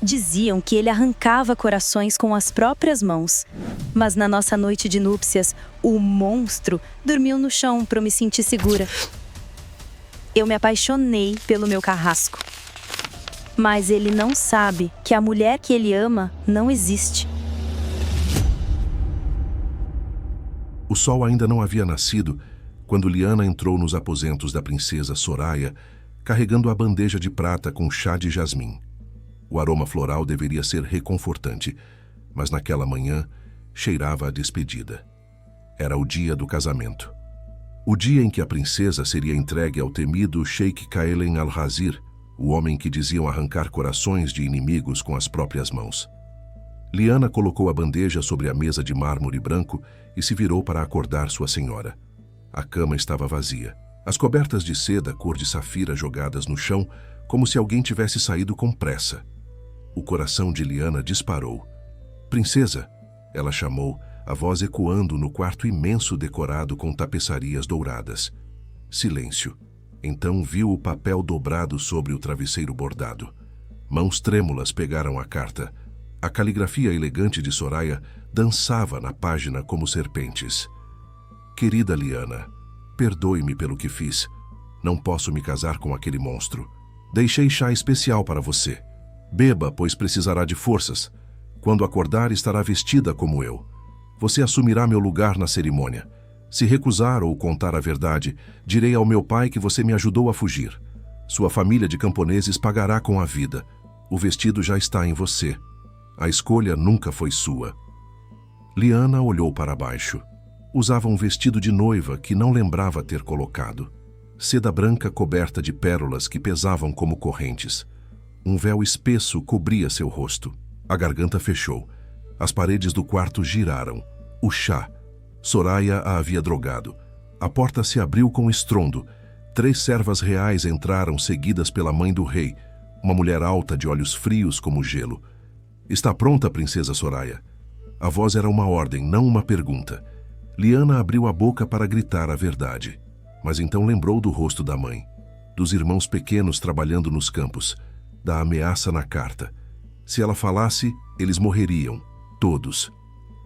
Diziam que ele arrancava corações com as próprias mãos. Mas na nossa noite de núpcias, o monstro dormiu no chão para eu me sentir segura. Eu me apaixonei pelo meu carrasco. Mas ele não sabe que a mulher que ele ama não existe. O sol ainda não havia nascido quando Lyanna entrou nos aposentos da princesa Soraya, carregando a bandeja de prata com chá de jasmim. O aroma floral deveria ser reconfortante, mas naquela manhã cheirava a despedida. Era o dia do casamento. O dia em que a princesa seria entregue ao temido Sheikh Kaelen al-Hazir, o homem que diziam arrancar corações de inimigos com as próprias mãos. Lyanna colocou a bandeja sobre a mesa de mármore branco e se virou para acordar sua senhora. A cama estava vazia. As cobertas de seda cor de safira jogadas no chão, como se alguém tivesse saído com pressa. O coração de Lyanna disparou. "Princesa!" ela chamou, a voz ecoando no quarto imenso decorado com tapeçarias douradas. Silêncio. Então viu o papel dobrado sobre o travesseiro bordado. Mãos trêmulas pegaram a carta. A caligrafia elegante de Soraya dançava na página como serpentes. "Querida Lyanna, perdoe-me pelo que fiz. Não posso me casar com aquele monstro. Deixei chá especial para você. Beba, pois precisará de forças. Quando acordar, estará vestida como eu. Você assumirá meu lugar na cerimônia. Se recusar ou contar a verdade, direi ao meu pai que você me ajudou a fugir. Sua família de camponeses pagará com a vida. O vestido já está em você. A escolha nunca foi sua." Lyanna olhou para baixo. Usava um vestido de noiva que não lembrava ter colocado. Seda branca coberta de pérolas que pesavam como correntes. Um véu espesso cobria seu rosto. A garganta fechou. As paredes do quarto giraram. O chá. Soraya a havia drogado. A porta se abriu com estrondo. 3 servas reais entraram seguidas pela mãe do rei, uma mulher alta de olhos frios como gelo. "Está pronta, princesa Soraya?" A voz era uma ordem, não uma pergunta. Lyanna abriu a boca para gritar a verdade. Mas então lembrou do rosto da mãe, dos irmãos pequenos trabalhando nos campos, da ameaça na carta. Se ela falasse, eles morreriam, todos.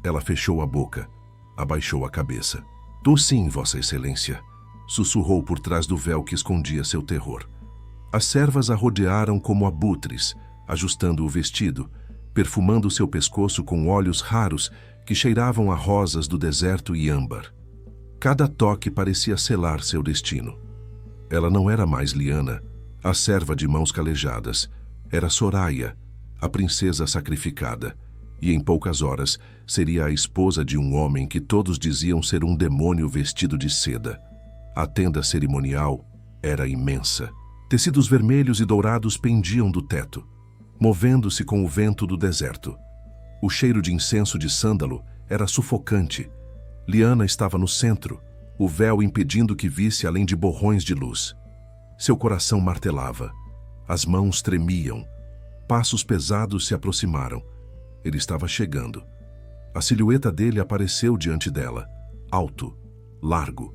Ela fechou a boca, abaixou a cabeça. "Tô sim, Vossa Excelência", sussurrou por trás do véu que escondia seu terror. As servas a rodearam como abutres, ajustando o vestido, perfumando seu pescoço com óleos raros que cheiravam a rosas do deserto e âmbar. Cada toque parecia selar seu destino. Ela não era mais Lyanna, a serva de mãos calejadas. Era Soraya, a princesa sacrificada, e em poucas horas seria a esposa de um homem que todos diziam ser um demônio vestido de seda. A tenda cerimonial era imensa. Tecidos vermelhos e dourados pendiam do teto, movendo-se com o vento do deserto. O cheiro de incenso de sândalo era sufocante. Lyanna estava no centro, o véu impedindo que visse além de borrões de luz. Seu coração martelava. As mãos tremiam. Passos pesados se aproximaram. Ele estava chegando. A silhueta dele apareceu diante dela, alto, largo,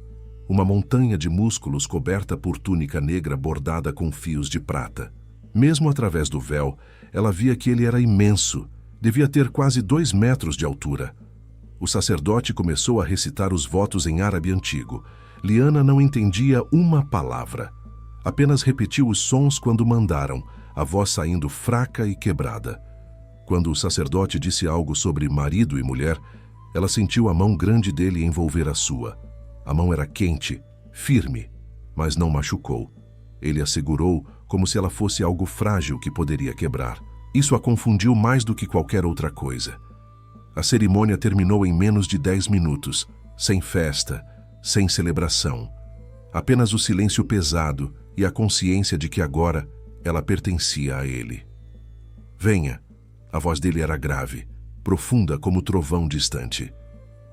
uma montanha de músculos coberta por túnica negra bordada com fios de prata. Mesmo através do véu, ela via que ele era imenso, devia ter quase 2 metros de altura. O sacerdote começou a recitar os votos em árabe antigo. Lyanna não entendia uma palavra. Apenas repetiu os sons quando mandaram, a voz saindo fraca e quebrada. Quando o sacerdote disse algo sobre marido e mulher, ela sentiu a mão grande dele envolver a sua. A mão era quente, firme, mas não machucou. Ele a segurou como se ela fosse algo frágil que poderia quebrar. Isso a confundiu mais do que qualquer outra coisa. A cerimônia terminou em menos de 10 minutos, sem festa, sem celebração. Apenas o silêncio pesado e a consciência de que agora ela pertencia a ele. "Venha." A voz dele era grave, profunda como trovão distante.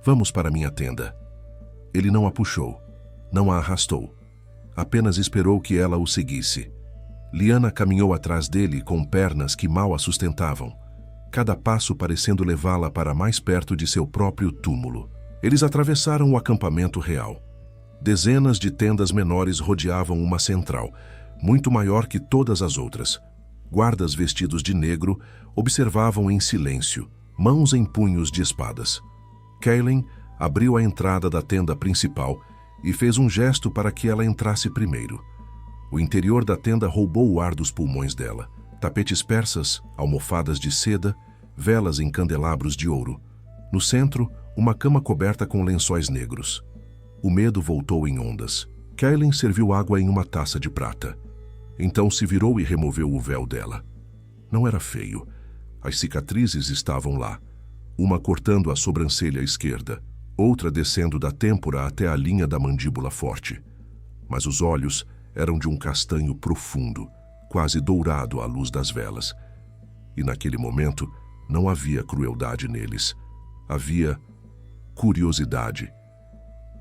"Vamos para minha tenda." Ele não a puxou, não a arrastou. Apenas esperou que ela o seguisse. Lyanna caminhou atrás dele com pernas que mal a sustentavam, cada passo parecendo levá-la para mais perto de seu próprio túmulo. Eles atravessaram o acampamento real. Dezenas de tendas menores rodeavam uma central, muito maior que todas as outras. Guardas vestidos de negro observavam em silêncio, mãos em punhos de espadas. Kaylin abriu a entrada da tenda principal e fez um gesto para que ela entrasse primeiro. O interior da tenda roubou o ar dos pulmões dela. Tapetes persas, almofadas de seda, velas em candelabros de ouro. No centro, uma cama coberta com lençóis negros. O medo voltou em ondas. Kaylin serviu água em uma taça de prata. Então se virou e removeu o véu dela. Não era feio. As cicatrizes estavam lá. Uma cortando a sobrancelha esquerda, outra descendo da têmpora até a linha da mandíbula forte. Mas os olhos eram de um castanho profundo, quase dourado à luz das velas. E naquele momento não havia crueldade neles. Havia curiosidade.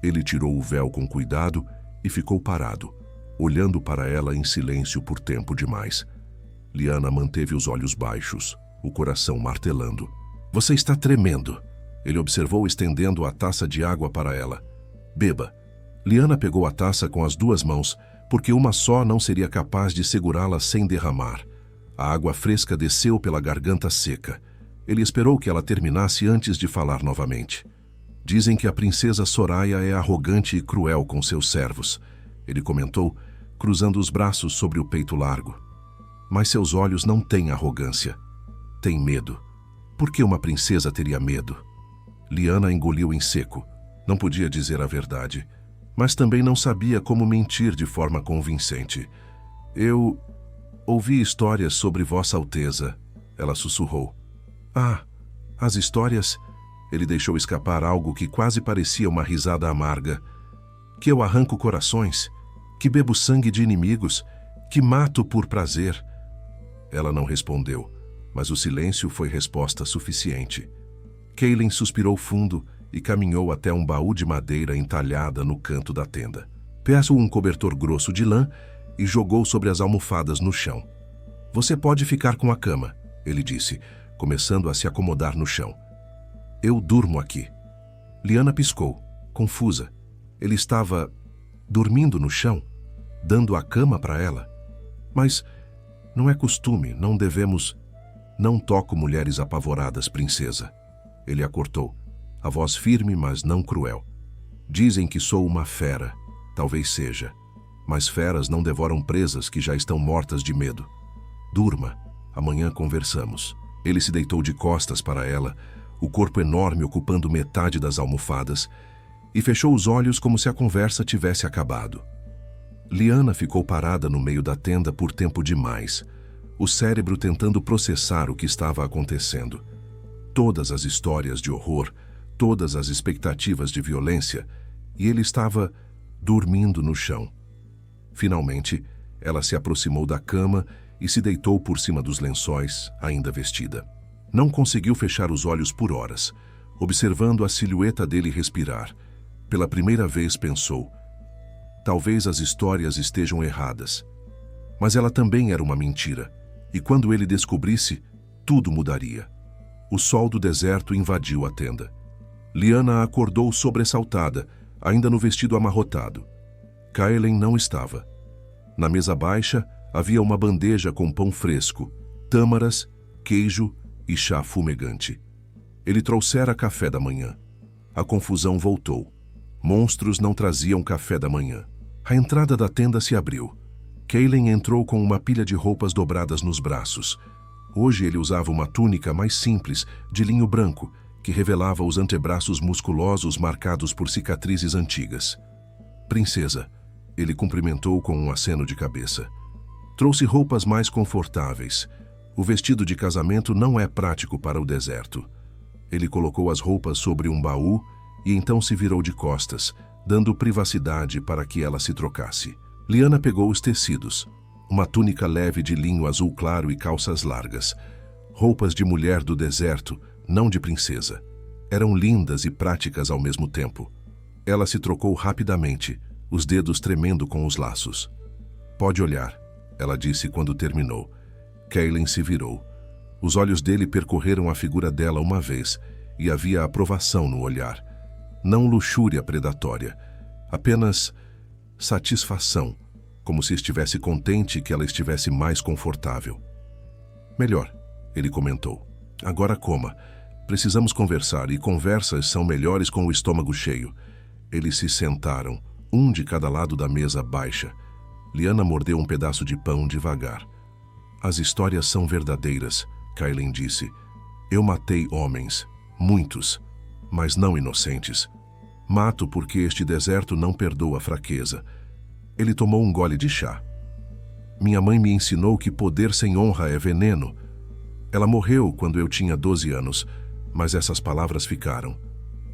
Ele tirou o véu com cuidado e ficou parado, olhando para ela em silêncio por tempo demais. Lyanna manteve os olhos baixos, o coração martelando. "Você está tremendo", ele observou, estendendo a taça de água para ela. "Beba." Lyanna pegou a taça com as duas mãos, porque uma só não seria capaz de segurá-la sem derramar. A água fresca desceu pela garganta seca. Ele esperou que ela terminasse antes de falar novamente. "Dizem que a princesa Soraya é arrogante e cruel com seus servos", ele comentou, cruzando os braços sobre o peito largo. "Mas seus olhos não têm arrogância. Têm medo." "Por que uma princesa teria medo?" Lyanna engoliu em seco. Não podia dizer a verdade, mas também não sabia como mentir de forma convincente. "Eu ouvi histórias sobre Vossa Alteza", ela sussurrou. "Ah, as histórias..." Ele deixou escapar algo que quase parecia uma risada amarga. "Que eu arranco corações, que bebo sangue de inimigos, que mato por prazer." Ela não respondeu, mas o silêncio foi resposta suficiente. Kaylin suspirou fundo e caminhou até um baú de madeira entalhada no canto da tenda. Peço um cobertor grosso de lã e jogou sobre as almofadas no chão. "Você pode ficar com a cama", ele disse, começando a se acomodar no chão. "Eu durmo aqui." Lyanna piscou, confusa. Ele estava dormindo no chão, dando a cama para ela. "Mas não é costume, não devemos..." "Não toco mulheres apavoradas, princesa." Ele a cortou, a voz firme, mas não cruel. "Dizem que sou uma fera. Talvez seja. Mas feras não devoram presas que já estão mortas de medo. Durma. Amanhã conversamos." Ele se deitou de costas para ela, o corpo enorme ocupando metade das almofadas, e fechou os olhos como se a conversa tivesse acabado. Lyanna ficou parada no meio da tenda por tempo demais, o cérebro tentando processar o que estava acontecendo. Todas as histórias de horror, todas as expectativas de violência, e ele estava dormindo no chão. Finalmente, ela se aproximou da cama e se deitou por cima dos lençóis, ainda vestida. Não conseguiu fechar os olhos por horas, observando a silhueta dele respirar. Pela primeira vez pensou: talvez as histórias estejam erradas. Mas ela também era uma mentira, e quando ele descobrisse, tudo mudaria. O sol do deserto invadiu a tenda. Lyanna acordou sobressaltada, ainda no vestido amarrotado. Kaylin não estava. Na mesa baixa havia uma bandeja com pão fresco, tâmaras, queijo e chá fumegante. Ele trouxera café da manhã. A confusão voltou. Monstros não traziam café da manhã. A entrada da tenda se abriu. Kaylin entrou com uma pilha de roupas dobradas nos braços. Hoje ele usava uma túnica mais simples, de linho branco, que revelava os antebraços musculosos marcados por cicatrizes antigas. "Princesa", ele cumprimentou com um aceno de cabeça. "Trouxe roupas mais confortáveis. O vestido de casamento não é prático para o deserto." Ele colocou as roupas sobre um baú e então se virou de costas, dando privacidade para que ela se trocasse. Lyanna pegou os tecidos. Uma túnica leve de linho azul claro e calças largas. Roupas de mulher do deserto, não de princesa. Eram lindas e práticas ao mesmo tempo. Ela se trocou rapidamente, os dedos tremendo com os laços. "Pode olhar", ela disse quando terminou. Kaylin se virou. Os olhos dele percorreram a figura dela uma vez, e havia aprovação no olhar. Não luxúria predatória, apenas satisfação, como se estivesse contente que ela estivesse mais confortável. Melhor, ele comentou. Agora coma. Precisamos conversar e conversas são melhores com o estômago cheio. Eles se sentaram, um de cada lado da mesa baixa. Lyanna mordeu um pedaço de pão devagar. As histórias são verdadeiras, Kaelen disse. Eu matei homens, muitos, mas não inocentes. Mato porque este deserto não perdoa fraqueza. Ele tomou um gole de chá. Minha mãe me ensinou que poder sem honra é veneno. Ela morreu quando eu tinha 12 anos, mas essas palavras ficaram.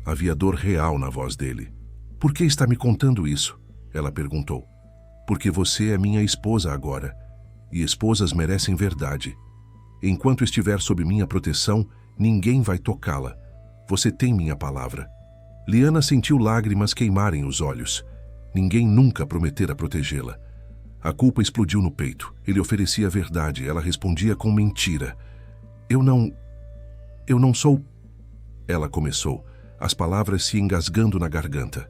Havia dor real na voz dele. Por que está me contando isso? Ela perguntou. Porque você é minha esposa agora, e esposas merecem verdade. Enquanto estiver sob minha proteção, ninguém vai tocá-la. Você tem minha palavra. Lyanna sentiu lágrimas queimarem os olhos. Ninguém nunca prometera protegê-la. A culpa explodiu no peito. Ele oferecia a verdade, ela respondia com mentira. Eu não sou... Ela começou, as palavras se engasgando na garganta.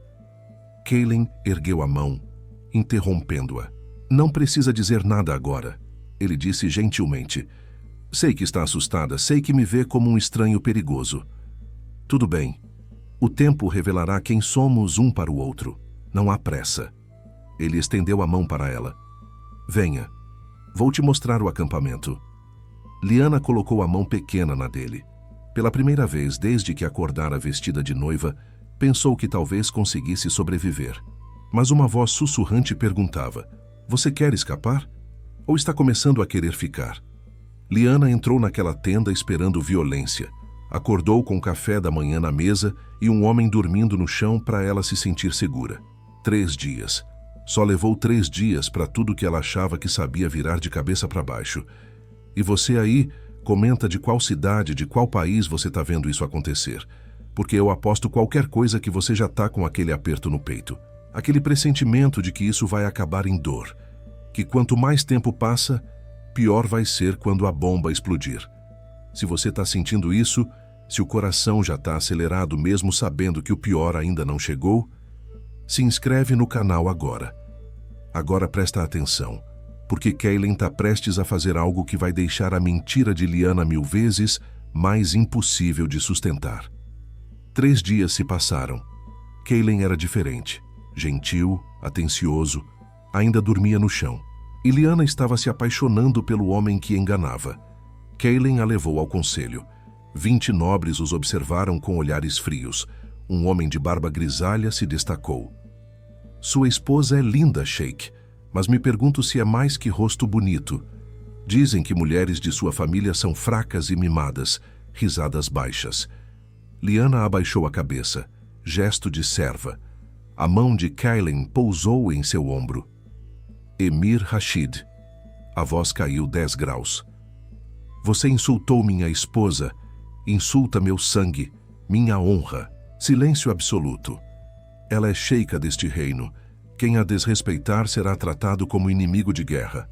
Kaelen ergueu a mão, interrompendo-a. Não precisa dizer nada agora, ele disse gentilmente. Sei que está assustada, sei que me vê como um estranho perigoso. Tudo bem. O tempo revelará quem somos um para o outro. Não há pressa. Ele estendeu a mão para ela. Venha. Vou te mostrar o acampamento. Lyanna colocou a mão pequena na dele. Pela primeira vez desde que acordara vestida de noiva, pensou que talvez conseguisse sobreviver. Mas uma voz sussurrante perguntava, você quer escapar? Ou está começando a querer ficar? Lyanna entrou naquela tenda esperando violência. Acordou com o café da manhã na mesa e um homem dormindo no chão para ela se sentir segura. 3 dias. Só levou 3 dias para tudo que ela achava que sabia virar de cabeça para baixo. E você aí, comenta de qual cidade, de qual país você está vendo isso acontecer. Porque eu aposto qualquer coisa que você já está com aquele aperto no peito. Aquele pressentimento de que isso vai acabar em dor. Que quanto mais tempo passa, pior vai ser quando a bomba explodir. Se você está sentindo isso, se o coração já está acelerado mesmo sabendo que o pior ainda não chegou, se inscreve no canal agora. Agora presta atenção, porque Kaelen está prestes a fazer algo que vai deixar a mentira de Lyanna 1000 vezes mais impossível de sustentar. 3 dias se passaram. Kaelen era diferente, gentil, atencioso, ainda dormia no chão. E Lyanna estava se apaixonando pelo homem que enganava. Kaelen a levou ao conselho. 20 nobres os observaram com olhares frios. Um homem de barba grisalha se destacou. Sua esposa é linda, Sheik, mas me pergunto se é mais que rosto bonito. Dizem que mulheres de sua família são fracas e mimadas, risadas baixas. Lyanna abaixou a cabeça, gesto de serva. A mão de Kaelen pousou em seu ombro. Emir Rashid. A voz caiu 10 graus. Você insultou minha esposa, insulta meu sangue, minha honra. Silêncio absoluto. Ela é sheika deste reino. Quem a desrespeitar será tratado como inimigo de guerra.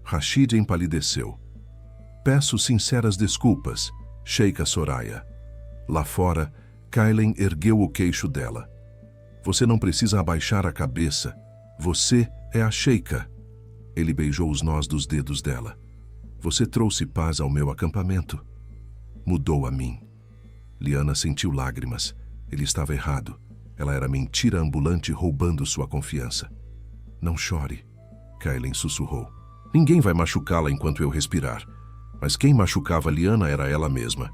Rashid empalideceu. Peço sinceras desculpas, Sheika Soraya. Lá fora, Kaelen ergueu o queixo dela. Você não precisa abaixar a cabeça. Você é a sheika. Ele beijou os nós dos dedos dela. Você trouxe paz ao meu acampamento. Mudou a mim. Lyanna sentiu lágrimas. Ele estava errado. Ela era mentira ambulante roubando sua confiança. Não chore, Kaelen sussurrou. Ninguém vai machucá-la enquanto eu respirar. Mas quem machucava Lyanna era ela mesma.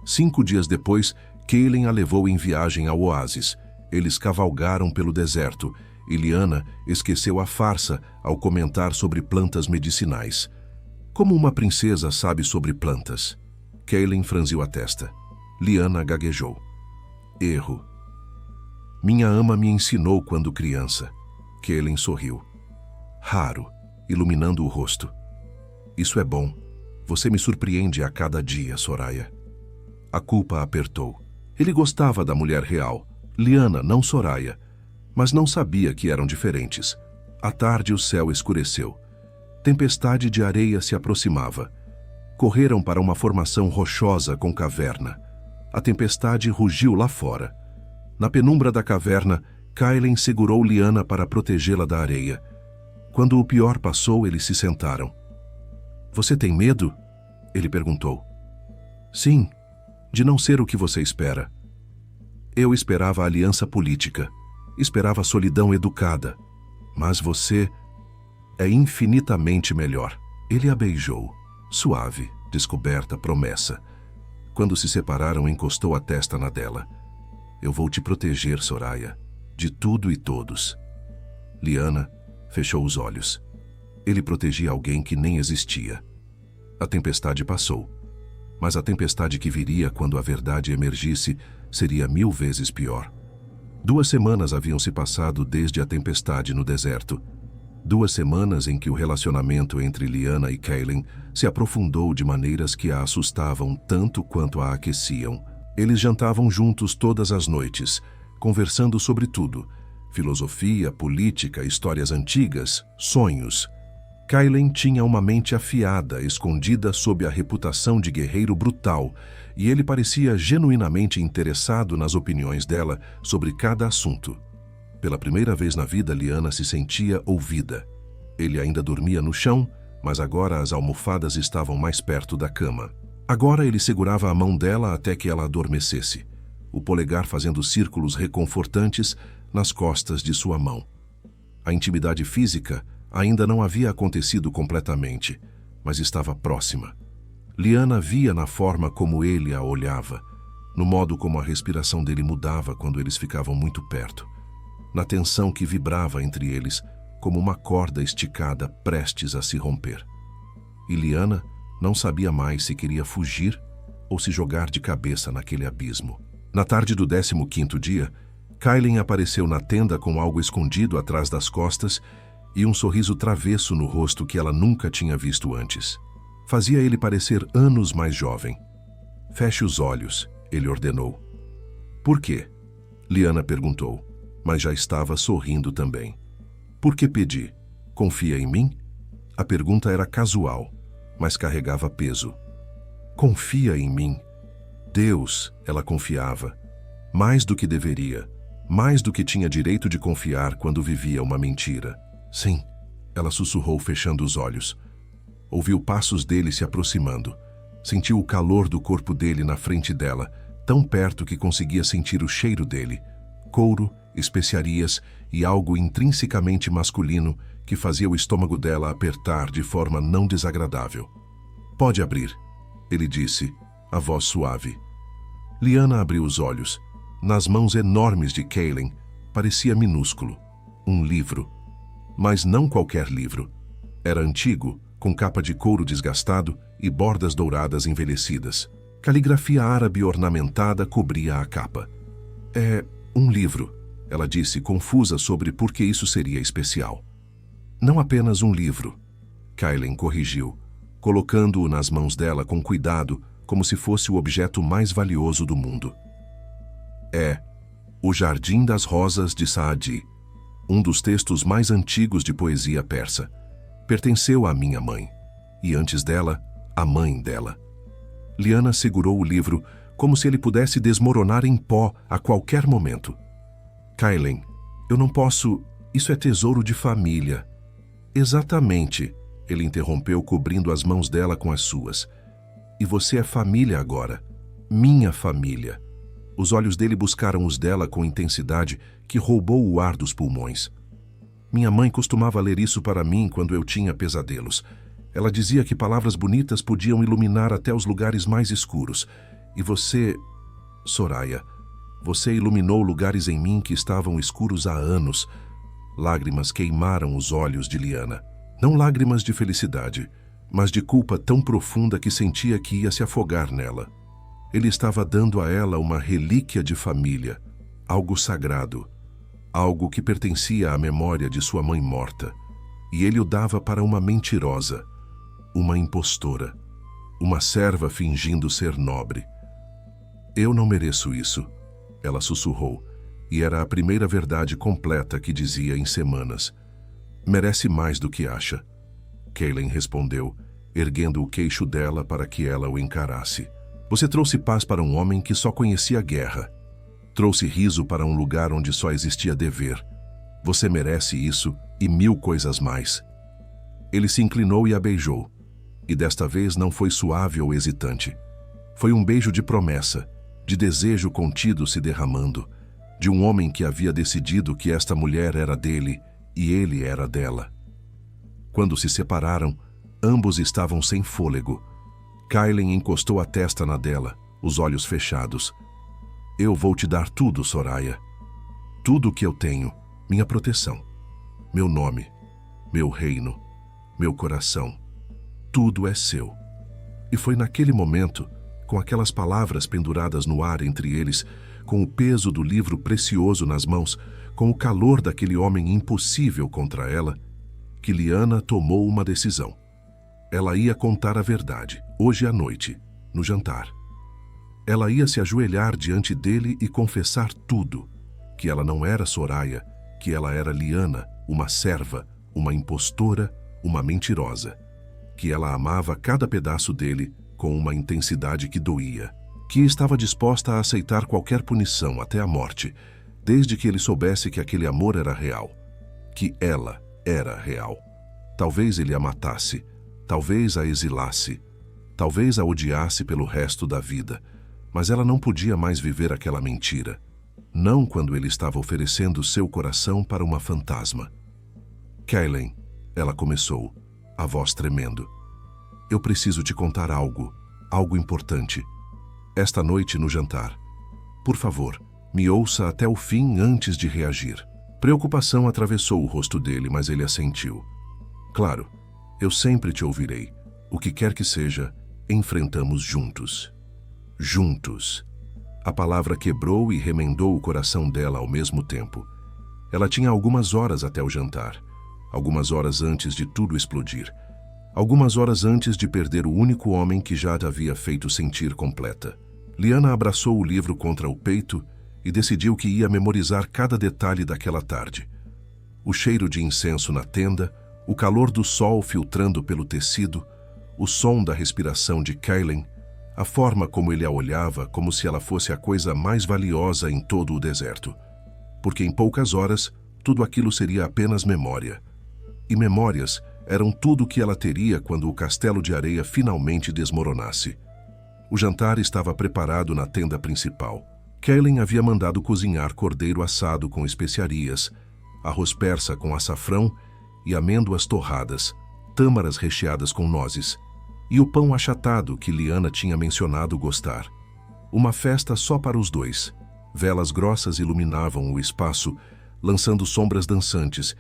5 dias depois, Kaelen a levou em viagem ao oásis. Eles cavalgaram pelo deserto e Lyanna esqueceu a farsa ao comentar sobre plantas medicinais. Como uma princesa sabe sobre plantas? Kaelen franziu a testa. Lyanna gaguejou. Erro. Minha ama me ensinou quando criança. Kaelen sorriu. Raro, iluminando o rosto. Isso é bom. Você me surpreende a cada dia, Soraya. A culpa apertou. Ele gostava da mulher real, Lyanna, não Soraya, mas não sabia que eram diferentes. À tarde o céu escureceu. Tempestade de areia se aproximava. Correram para uma formação rochosa com caverna. A tempestade rugiu lá fora. Na penumbra da caverna, Kaelen segurou Lyanna para protegê-la da areia. Quando o pior passou, eles se sentaram. Você tem medo? Ele perguntou. Sim, de não ser o que você espera. Eu esperava a aliança política, esperava a solidão educada, mas você é infinitamente melhor. Ele a beijou, suave, descoberta, promessa. Quando se separaram, encostou a testa na dela. Eu vou te proteger, Soraya, de tudo e todos. Lyanna fechou os olhos. Ele protegia alguém que nem existia. A tempestade passou, mas a tempestade que viria quando a verdade emergisse seria 1000 vezes pior. 2 semanas haviam se passado desde a tempestade no deserto. 2 semanas em que o relacionamento entre Lyanna e Kaylin se aprofundou de maneiras que a assustavam tanto quanto a aqueciam. Eles jantavam juntos todas as noites, conversando sobre tudo: filosofia, política, histórias antigas, sonhos. Kaylin tinha uma mente afiada, escondida sob a reputação de guerreiro brutal, e ele parecia genuinamente interessado nas opiniões dela sobre cada assunto. Pela primeira vez na vida, Lyanna se sentia ouvida. Ele ainda dormia no chão, mas agora as almofadas estavam mais perto da cama. Agora ele segurava a mão dela até que ela adormecesse, o polegar fazendo círculos reconfortantes nas costas de sua mão. A intimidade física ainda não havia acontecido completamente, mas estava próxima. Lyanna via na forma como ele a olhava, no modo como a respiração dele mudava quando eles ficavam muito perto, na tensão que vibrava entre eles como uma corda esticada prestes a se romper. E Lyanna não sabia mais se queria fugir ou se jogar de cabeça naquele abismo. Na tarde do 15º dia, Kaylin apareceu na tenda com algo escondido atrás das costas e um sorriso travesso no rosto que ela nunca tinha visto antes. Fazia ele parecer anos mais jovem. Feche os olhos, ele ordenou. Por quê? Lyanna perguntou, mas já estava sorrindo também. Por que pedi? Confia em mim? A pergunta era casual, mas carregava peso. Confia em mim? Deus, ela confiava. Mais do que deveria, mais do que tinha direito de confiar quando vivia uma mentira. Sim, ela sussurrou fechando os olhos. Ouviu passos dele se aproximando. Sentiu o calor do corpo dele na frente dela, tão perto que conseguia sentir o cheiro dele. Couro, especiarias e algo intrinsecamente masculino que fazia o estômago dela apertar de forma não desagradável. Pode abrir, ele disse, a voz suave. Lyanna abriu os olhos. Nas mãos enormes de Kaylin, parecia minúsculo. Um livro. Mas não qualquer livro. Era antigo, com capa de couro desgastado e bordas douradas envelhecidas. Caligrafia árabe ornamentada cobria a capa. É um livro, ela disse, confusa sobre por que isso seria especial. Não apenas um livro, Kaylin corrigiu, colocando-o nas mãos dela com cuidado, como se fosse o objeto mais valioso do mundo. É O Jardim das Rosas de Saadi, um dos textos mais antigos de poesia persa. Pertenceu à minha mãe, e antes dela, à mãe dela. Lyanna segurou o livro como se ele pudesse desmoronar em pó a qualquer momento. Kaylin, eu não posso... Isso é tesouro de família. Exatamente, ele interrompeu, cobrindo as mãos dela com as suas. E você é família agora. Minha família. Os olhos dele buscaram os dela com intensidade que roubou o ar dos pulmões. Minha mãe costumava ler isso para mim quando eu tinha pesadelos. Ela dizia que palavras bonitas podiam iluminar até os lugares mais escuros. E você, Soraya, você iluminou lugares em mim que estavam escuros há anos. Lágrimas queimaram os olhos de Lyanna. Não lágrimas de felicidade, mas de culpa tão profunda que sentia que ia se afogar nela. Ele estava dando a ela uma relíquia de família, algo sagrado, algo que pertencia à memória de sua mãe morta, e ele o dava para uma mentirosa, uma impostora, uma serva fingindo ser nobre. Eu não mereço isso, ela sussurrou, e era a primeira verdade completa que dizia em semanas. Merece mais do que acha. Kaylin respondeu, erguendo o queixo dela para que ela o encarasse. Você trouxe paz para um homem que só conhecia guerra. Trouxe riso para um lugar onde só existia dever. Você merece isso e 1000 coisas mais. Ele se inclinou e a beijou. E desta vez não foi suave ou hesitante. Foi um beijo de promessa, de desejo contido se derramando, de um homem que havia decidido que esta mulher era dele e ele era dela. Quando se separaram, ambos estavam sem fôlego. Kailen encostou a testa na dela, os olhos fechados. Eu vou te dar tudo, Soraya. Tudo o que eu tenho, minha proteção, meu nome, meu reino, meu coração. Tudo é seu. E foi naquele momento, com aquelas palavras penduradas no ar entre eles, com o peso do livro precioso nas mãos, com o calor daquele homem impossível contra ela, que Liana tomou uma decisão. Ela ia contar a verdade, hoje à noite, no jantar. Ela ia se ajoelhar diante dele e confessar tudo, que ela não era Soraya, que ela era Liana, uma serva, uma impostora, uma mentirosa, que ela amava cada pedaço dele com uma intensidade que doía, que estava disposta a aceitar qualquer punição até a morte, desde que ele soubesse que aquele amor era real, que ela era real. Talvez ele a matasse, talvez a exilasse, talvez a odiasse pelo resto da vida, mas ela não podia mais viver aquela mentira, não quando ele estava oferecendo seu coração para uma fantasma. Kailen, ela começou, a voz tremendo. Eu preciso te contar algo importante. Esta noite no jantar. Por favor, me ouça até o fim antes de reagir. Preocupação atravessou o rosto dele, mas ele assentiu. Claro, eu sempre te ouvirei. O que quer que seja, enfrentamos juntos. Juntos. A palavra quebrou e remendou o coração dela ao mesmo tempo. Ela tinha algumas horas até o jantar. Algumas horas antes de tudo explodir. Algumas horas antes de perder o único homem que já a havia feito sentir completa. Liana abraçou o livro contra o peito e decidiu que ia memorizar cada detalhe daquela tarde. O cheiro de incenso na tenda, o calor do sol filtrando pelo tecido, o som da respiração de Kailen, a forma como ele a olhava como se ela fosse a coisa mais valiosa em todo o deserto. Porque em poucas horas, tudo aquilo seria apenas memória. E memórias eram tudo o que ela teria quando o castelo de areia finalmente desmoronasse. O jantar estava preparado na tenda principal. Kailen havia mandado cozinhar cordeiro assado com especiarias, arroz persa com açafrão e amêndoas torradas, tâmaras recheadas com nozes, e o pão achatado que Liana tinha mencionado gostar. Uma festa só para os dois. Velas grossas iluminavam o espaço, lançando sombras dançantes,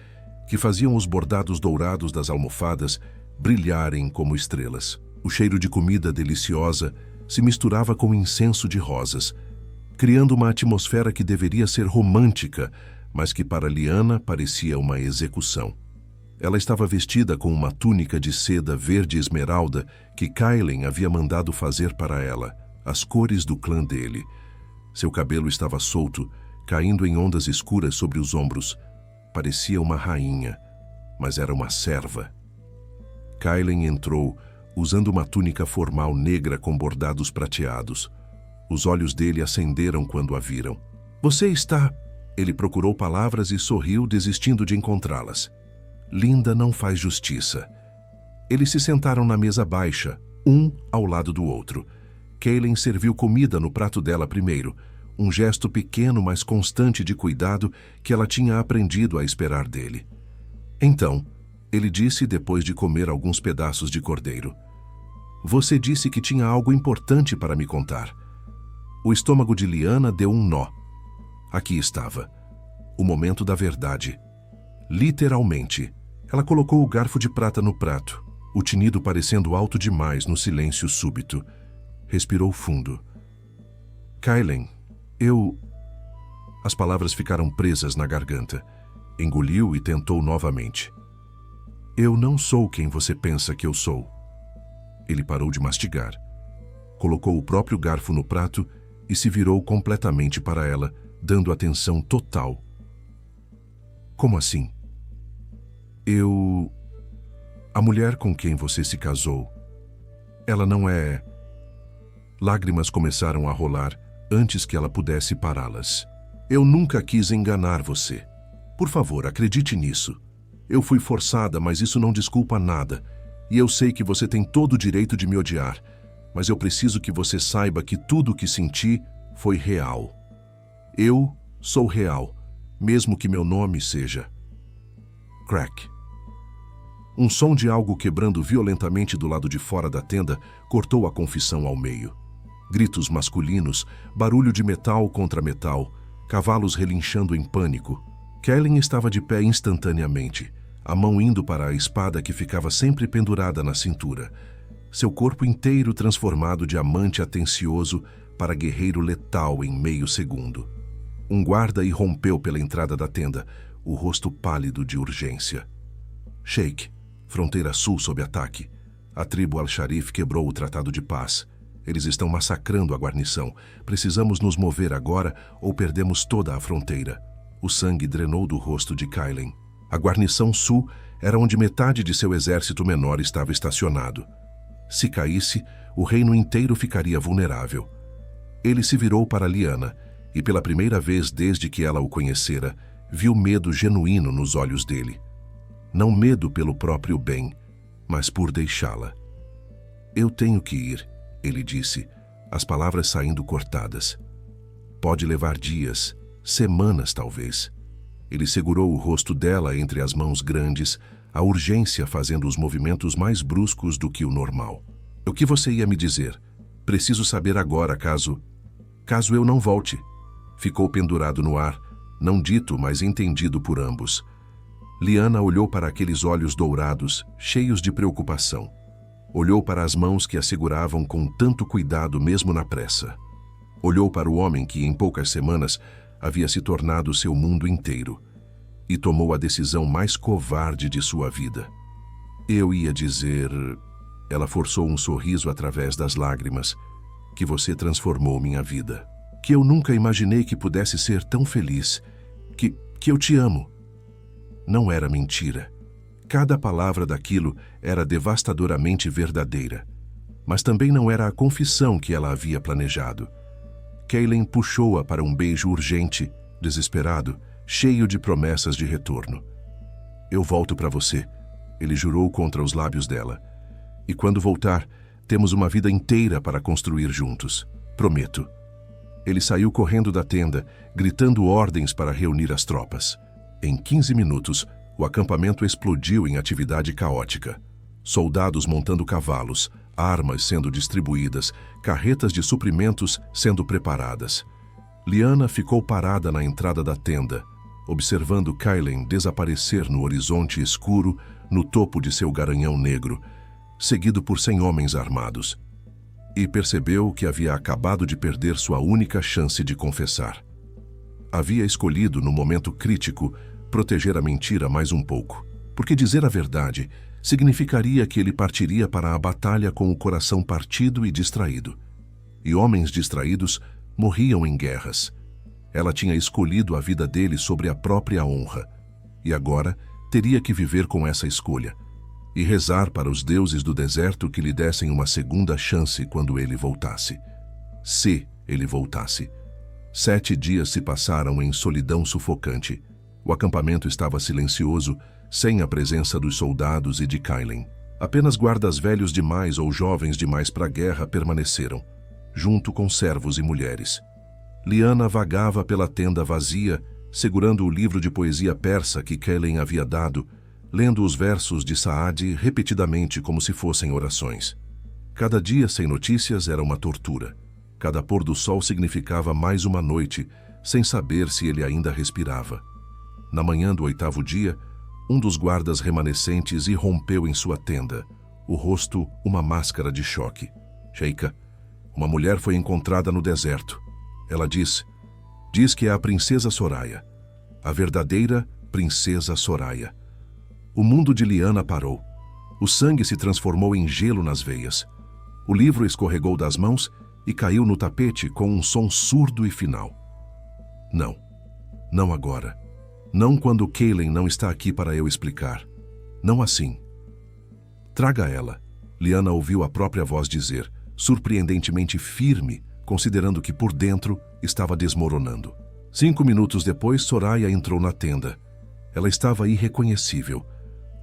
que faziam os bordados dourados das almofadas brilharem como estrelas. O cheiro de comida deliciosa se misturava com incenso de rosas, criando uma atmosfera que deveria ser romântica, mas que para Liana parecia uma execução. Ela estava vestida com uma túnica de seda verde esmeralda que Kailen havia mandado fazer para ela, as cores do clã dele. Seu cabelo estava solto, caindo em ondas escuras sobre os ombros. Parecia uma rainha, mas era uma serva. Kailen entrou, usando uma túnica formal negra com bordados prateados. Os olhos dele acenderam quando a viram. Você está... Ele procurou palavras e sorriu, desistindo de encontrá-las. Linda não faz justiça. Eles se sentaram na mesa baixa, um ao lado do outro. Kailen serviu comida no prato dela primeiro, um gesto pequeno, mas constante de cuidado que ela tinha aprendido a esperar dele. Então, ele disse depois de comer alguns pedaços de cordeiro. Você disse que tinha algo importante para me contar. O estômago de Liana deu um nó. Aqui estava. O momento da verdade. Literalmente. Ela colocou o garfo de prata no prato, o tinido parecendo alto demais no silêncio súbito. Respirou fundo. Kailen, As palavras ficaram presas na garganta. Engoliu e tentou novamente. Eu não sou quem você pensa que eu sou. Ele parou de mastigar. Colocou o próprio garfo no prato e se virou completamente para ela, dando atenção total. Como assim? A mulher com quem você se casou, ela não é... Lágrimas começaram a rolar antes que ela pudesse pará-las. Eu nunca quis enganar você. Por favor, acredite nisso. Eu fui forçada, mas isso não desculpa nada. E eu sei que você tem todo o direito de me odiar, mas eu preciso que você saiba que tudo o que senti foi real. Eu sou real, mesmo que meu nome seja Crack. Um som de algo quebrando violentamente do lado de fora da tenda cortou a confissão ao meio. Gritos masculinos, barulho de metal contra metal, cavalos relinchando em pânico. Kaylin estava de pé instantaneamente, a mão indo para a espada que ficava sempre pendurada na cintura. Seu corpo inteiro transformado de amante atencioso para guerreiro letal em meio segundo. Um guarda irrompeu pela entrada da tenda, o rosto pálido de urgência. Sheikh, fronteira sul sob ataque. A tribo Al-Sharif quebrou o tratado de paz. Eles estão massacrando a guarnição. Precisamos nos mover agora ou perdemos toda a fronteira. O sangue drenou do rosto de Kaylin. A guarnição sul era onde metade de seu exército menor estava estacionado. Se caísse, o reino inteiro ficaria vulnerável. Ele se virou para Lyanna e, pela primeira vez desde que ela o conhecera, viu medo genuíno nos olhos dele. Não medo pelo próprio bem, mas por deixá-la. Eu tenho que ir, ele disse, as palavras saindo cortadas. Pode levar dias, semanas talvez. Ele segurou o rosto dela entre as mãos grandes, a urgência fazendo os movimentos mais bruscos do que o normal. O que você ia me dizer? Preciso saber agora, caso eu não volte. Ficou pendurado no ar, não dito, mas entendido por ambos. Lyanna olhou para aqueles olhos dourados, cheios de preocupação. Olhou para as mãos que a seguravam com tanto cuidado mesmo na pressa. Olhou para o homem que, em poucas semanas, havia se tornado seu mundo inteiro. E tomou a decisão mais covarde de sua vida. Eu ia dizer... Ela forçou um sorriso através das lágrimas. Que você transformou minha vida. Que eu nunca imaginei que pudesse ser tão feliz. Que eu te amo. Não era mentira. Cada palavra daquilo era devastadoramente verdadeira. Mas também não era a confissão que ela havia planejado. Kaylin puxou-a para um beijo urgente, desesperado, cheio de promessas de retorno. Eu volto para você, ele jurou contra os lábios dela. E quando voltar, temos uma vida inteira para construir juntos. Prometo. Ele saiu correndo da tenda, gritando ordens para reunir as tropas. Em 15 minutos, o acampamento explodiu em atividade caótica. Soldados montando cavalos, armas sendo distribuídas, carretas de suprimentos sendo preparadas. Lyanna ficou parada na entrada da tenda, observando Kaylin desaparecer no horizonte escuro, no topo de seu garanhão negro, seguido por 100 homens armados. E percebeu que havia acabado de perder sua única chance de confessar. Havia escolhido, no momento crítico, proteger a mentira mais um pouco, porque dizer a verdade significaria que ele partiria para a batalha com o coração partido e distraído. E homens distraídos morriam em guerras. Ela tinha escolhido a vida dele sobre a própria honra, e agora teria que viver com essa escolha, e rezar para os deuses do deserto que lhe dessem uma segunda chance quando ele voltasse. Se ele voltasse. 7 dias se passaram em solidão sufocante. O acampamento estava silencioso, sem a presença dos soldados e de Kaylin. Apenas guardas velhos demais ou jovens demais para a guerra permaneceram, junto com servos e mulheres. Lyanna vagava pela tenda vazia, segurando o livro de poesia persa que Kaylin havia dado, lendo os versos de Saad repetidamente como se fossem orações. Cada dia sem notícias era uma tortura. Cada pôr do sol significava mais uma noite, sem saber se ele ainda respirava. Na manhã do 8º dia, um dos guardas remanescentes irrompeu em sua tenda, o rosto uma máscara de choque. Sheikha, uma mulher foi encontrada no deserto. Ela diz que é a princesa Soraya, a verdadeira princesa Soraya. O mundo de Lyanna parou. O sangue se transformou em gelo nas veias. O livro escorregou das mãos e caiu no tapete com um som surdo e final. Não, não agora. Não quando Kaylin não está aqui para eu explicar. Não assim. Traga ela, Lyanna ouviu a própria voz dizer, surpreendentemente firme, considerando que por dentro estava desmoronando. 5 minutos depois, Soraya entrou na tenda. Ela estava irreconhecível.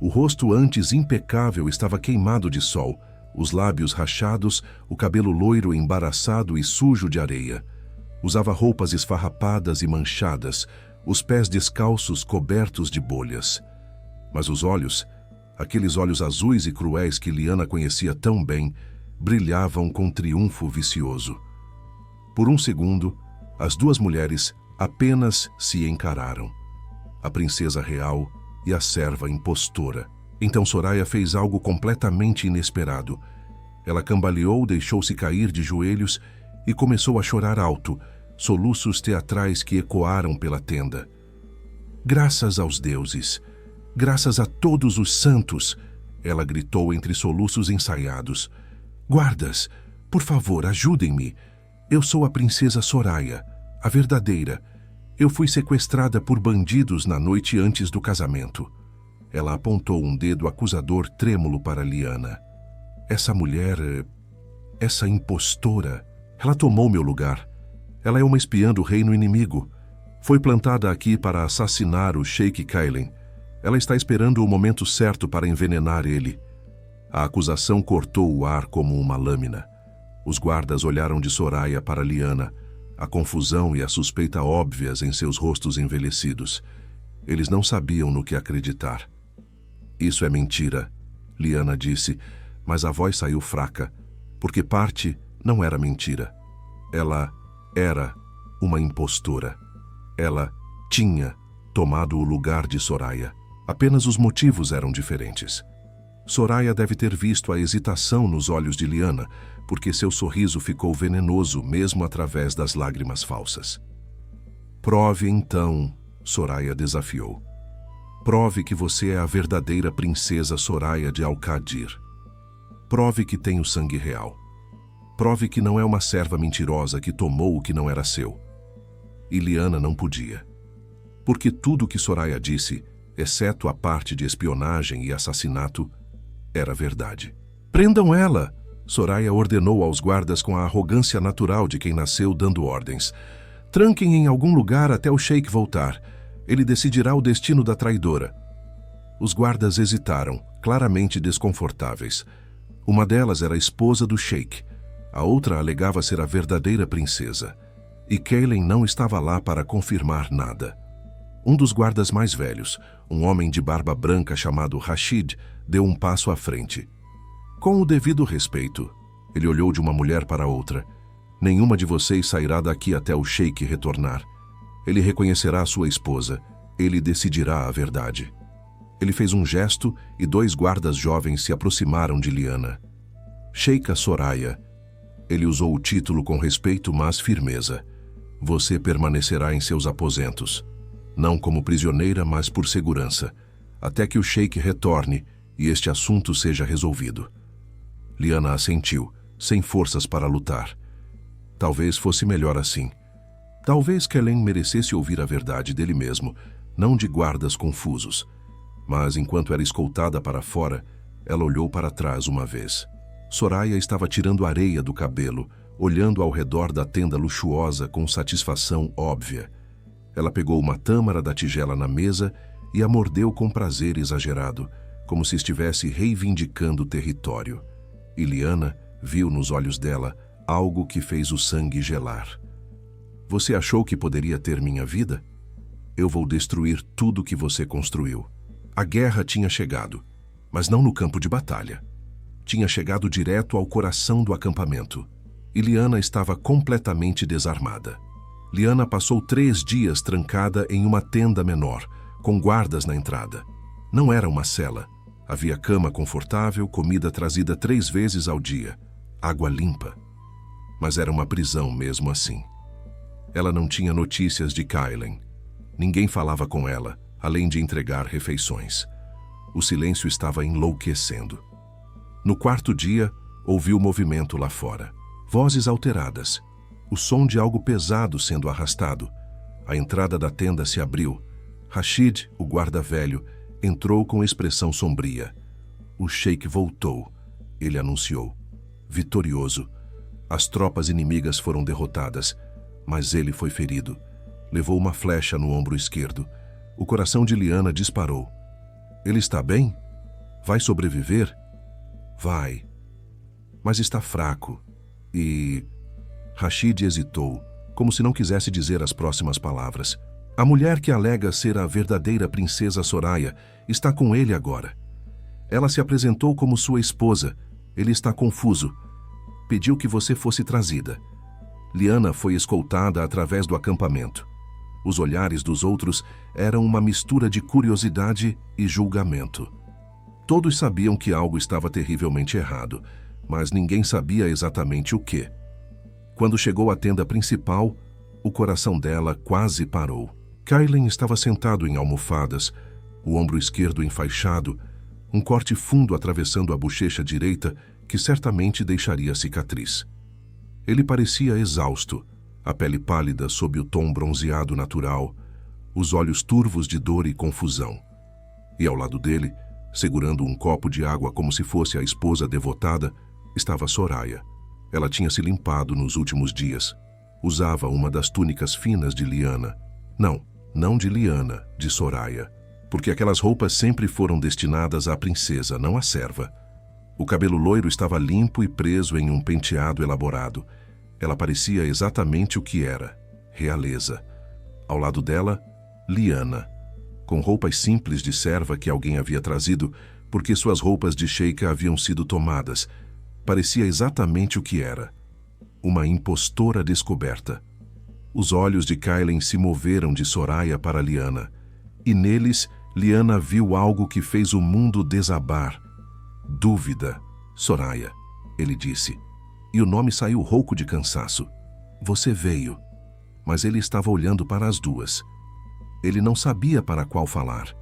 O rosto antes impecável estava queimado de sol, os lábios rachados, o cabelo loiro embaraçado e sujo de areia. Usava roupas esfarrapadas e manchadas, os pés descalços cobertos de bolhas. Mas os olhos, aqueles olhos azuis e cruéis que Lyanna conhecia tão bem, brilhavam com triunfo vicioso. Por um segundo, as duas mulheres apenas se encararam. A princesa real e a serva impostora. Então Soraya fez algo completamente inesperado. Ela cambaleou, deixou-se cair de joelhos e começou a chorar alto, soluços teatrais que ecoaram pela tenda. Graças aos deuses! Graças a todos os santos! Ela gritou entre soluços ensaiados. Guardas, por favor, ajudem-me. Eu sou a princesa Soraya, a verdadeira. Eu fui sequestrada por bandidos na noite antes do casamento. Ela apontou um dedo acusador trêmulo para Lyanna. Essa mulher, essa impostora, ela tomou meu lugar. Ela é uma espiã do reino inimigo. Foi plantada aqui para assassinar o Sheik Cailin. Ela está esperando o momento certo para envenenar ele. A acusação cortou o ar como uma lâmina. Os guardas olharam de Soraya para Lyanna, a confusão e a suspeita óbvias em seus rostos envelhecidos. Eles não sabiam no que acreditar. Isso é mentira, Lyanna disse, mas a voz saiu fraca, porque parte não era mentira. Ela era uma impostora. Ela tinha tomado o lugar de Soraya. Apenas os motivos eram diferentes. Soraya deve ter visto a hesitação nos olhos de Lyanna, porque seu sorriso ficou venenoso mesmo através das lágrimas falsas. Prove então, Soraya desafiou. Prove que você é a verdadeira princesa Soraya de Al-Qadir. Prove que tem o sangue real. Prove que não é uma serva mentirosa que tomou o que não era seu. E Lyanna não podia. Porque tudo o que Soraya disse, exceto a parte de espionagem e assassinato, era verdade. Prendam ela! Soraya ordenou aos guardas com a arrogância natural de quem nasceu dando ordens. Tranquem em algum lugar até o Sheik voltar. Ele decidirá o destino da traidora. Os guardas hesitaram, claramente desconfortáveis. Uma delas era a esposa do Sheik. A outra alegava ser a verdadeira princesa. E Cailin não estava lá para confirmar nada. Um dos guardas mais velhos, um homem de barba branca chamado Rashid, deu um passo à frente. Com o devido respeito, ele olhou de uma mulher para outra. Nenhuma de vocês sairá daqui até o Sheik retornar. Ele reconhecerá sua esposa. Ele decidirá a verdade. Ele fez um gesto e 2 guardas jovens se aproximaram de Lyanna. Sheika Soraya. Ele usou o título com respeito, mas firmeza. Você permanecerá em seus aposentos. Não como prisioneira, mas por segurança, até que o Sheik retorne e este assunto seja resolvido. Lyanna assentiu, sem forças para lutar. Talvez fosse melhor assim. Talvez Cailin merecesse ouvir a verdade dele mesmo, não de guardas confusos. Mas enquanto era escoltada para fora, ela olhou para trás uma vez. Soraya estava tirando areia do cabelo, olhando ao redor da tenda luxuosa com satisfação óbvia. Ela pegou uma tâmara da tigela na mesa e a mordeu com prazer exagerado, como se estivesse reivindicando o território. E Lyanna viu nos olhos dela algo que fez o sangue gelar. Você achou que poderia ter minha vida? Eu vou destruir tudo que você construiu. A guerra tinha chegado, mas não no campo de batalha. Tinha chegado direto ao coração do acampamento. E Lyanna estava completamente desarmada. Lyanna passou 3 dias trancada em uma tenda menor, com guardas na entrada. Não era uma cela. Havia cama confortável, comida trazida 3 vezes ao dia, água limpa. Mas era uma prisão mesmo assim. Ela não tinha notícias de Cailin. Ninguém falava com ela, além de entregar refeições. O silêncio estava enlouquecendo. No 4º dia, ouviu movimento lá fora. Vozes alteradas. O som de algo pesado sendo arrastado. A entrada da tenda se abriu. Rashid, o guarda velho, entrou com expressão sombria. O Sheik voltou. Ele anunciou. Vitorioso. As tropas inimigas foram derrotadas, mas ele foi ferido. Levou uma flecha no ombro esquerdo. O coração de Lyanna disparou. Ele está bem? Vai sobreviver? Vai. Mas está fraco. E... Rashid hesitou, como se não quisesse dizer as próximas palavras. A mulher que alega ser a verdadeira princesa Soraya está com ele agora. Ela se apresentou como sua esposa. Ele está confuso. Pediu que você fosse trazida. Lyanna foi escoltada através do acampamento. Os olhares dos outros eram uma mistura de curiosidade e julgamento. Todos sabiam que algo estava terrivelmente errado, mas ninguém sabia exatamente o quê. Quando chegou à tenda principal, o coração dela quase parou. Kailen estava sentado em almofadas, o ombro esquerdo enfaixado, um corte fundo atravessando a bochecha direita que certamente deixaria cicatriz. Ele parecia exausto, a pele pálida sob o tom bronzeado natural, os olhos turvos de dor e confusão. E ao lado dele, segurando um copo de água como se fosse a esposa devotada, estava Soraya. Ela tinha se limpado nos últimos dias. Usava uma das túnicas finas de Lyanna. Não de Lyanna, de Soraya, porque aquelas roupas sempre foram destinadas à princesa, não à serva. O cabelo loiro estava limpo e preso em um penteado elaborado. Ela parecia exatamente o que era, realeza. Ao lado dela, Lyanna, com roupas simples de serva que alguém havia trazido, porque suas roupas de sheika haviam sido tomadas. Parecia exatamente o que era, uma impostora descoberta. Os olhos de Kailen se moveram de Soraya para Lyanna, e neles Lyanna viu algo que fez o mundo desabar. Dúvida. Soraya, ele disse, e o nome saiu rouco de cansaço. Você veio. Mas ele estava olhando para as duas. Ele não sabia para qual falar.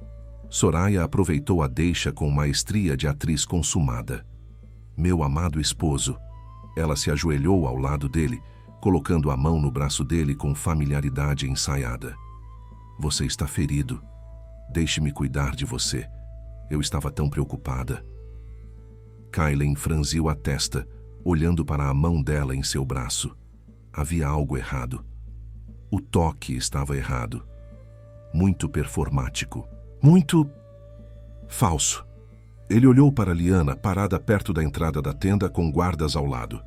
Soraya aproveitou a deixa com maestria de atriz consumada. Meu amado esposo. Ela se ajoelhou ao lado dele, colocando a mão no braço dele com familiaridade ensaiada. Você está ferido. Deixe-me cuidar de você. Eu estava tão preocupada. Kailen franziu a testa, olhando para a mão dela em seu braço. Havia algo errado. O toque estava errado. Muito performático. Muito... falso. Ele olhou para Lyanna, parada perto da entrada da tenda com guardas ao lado.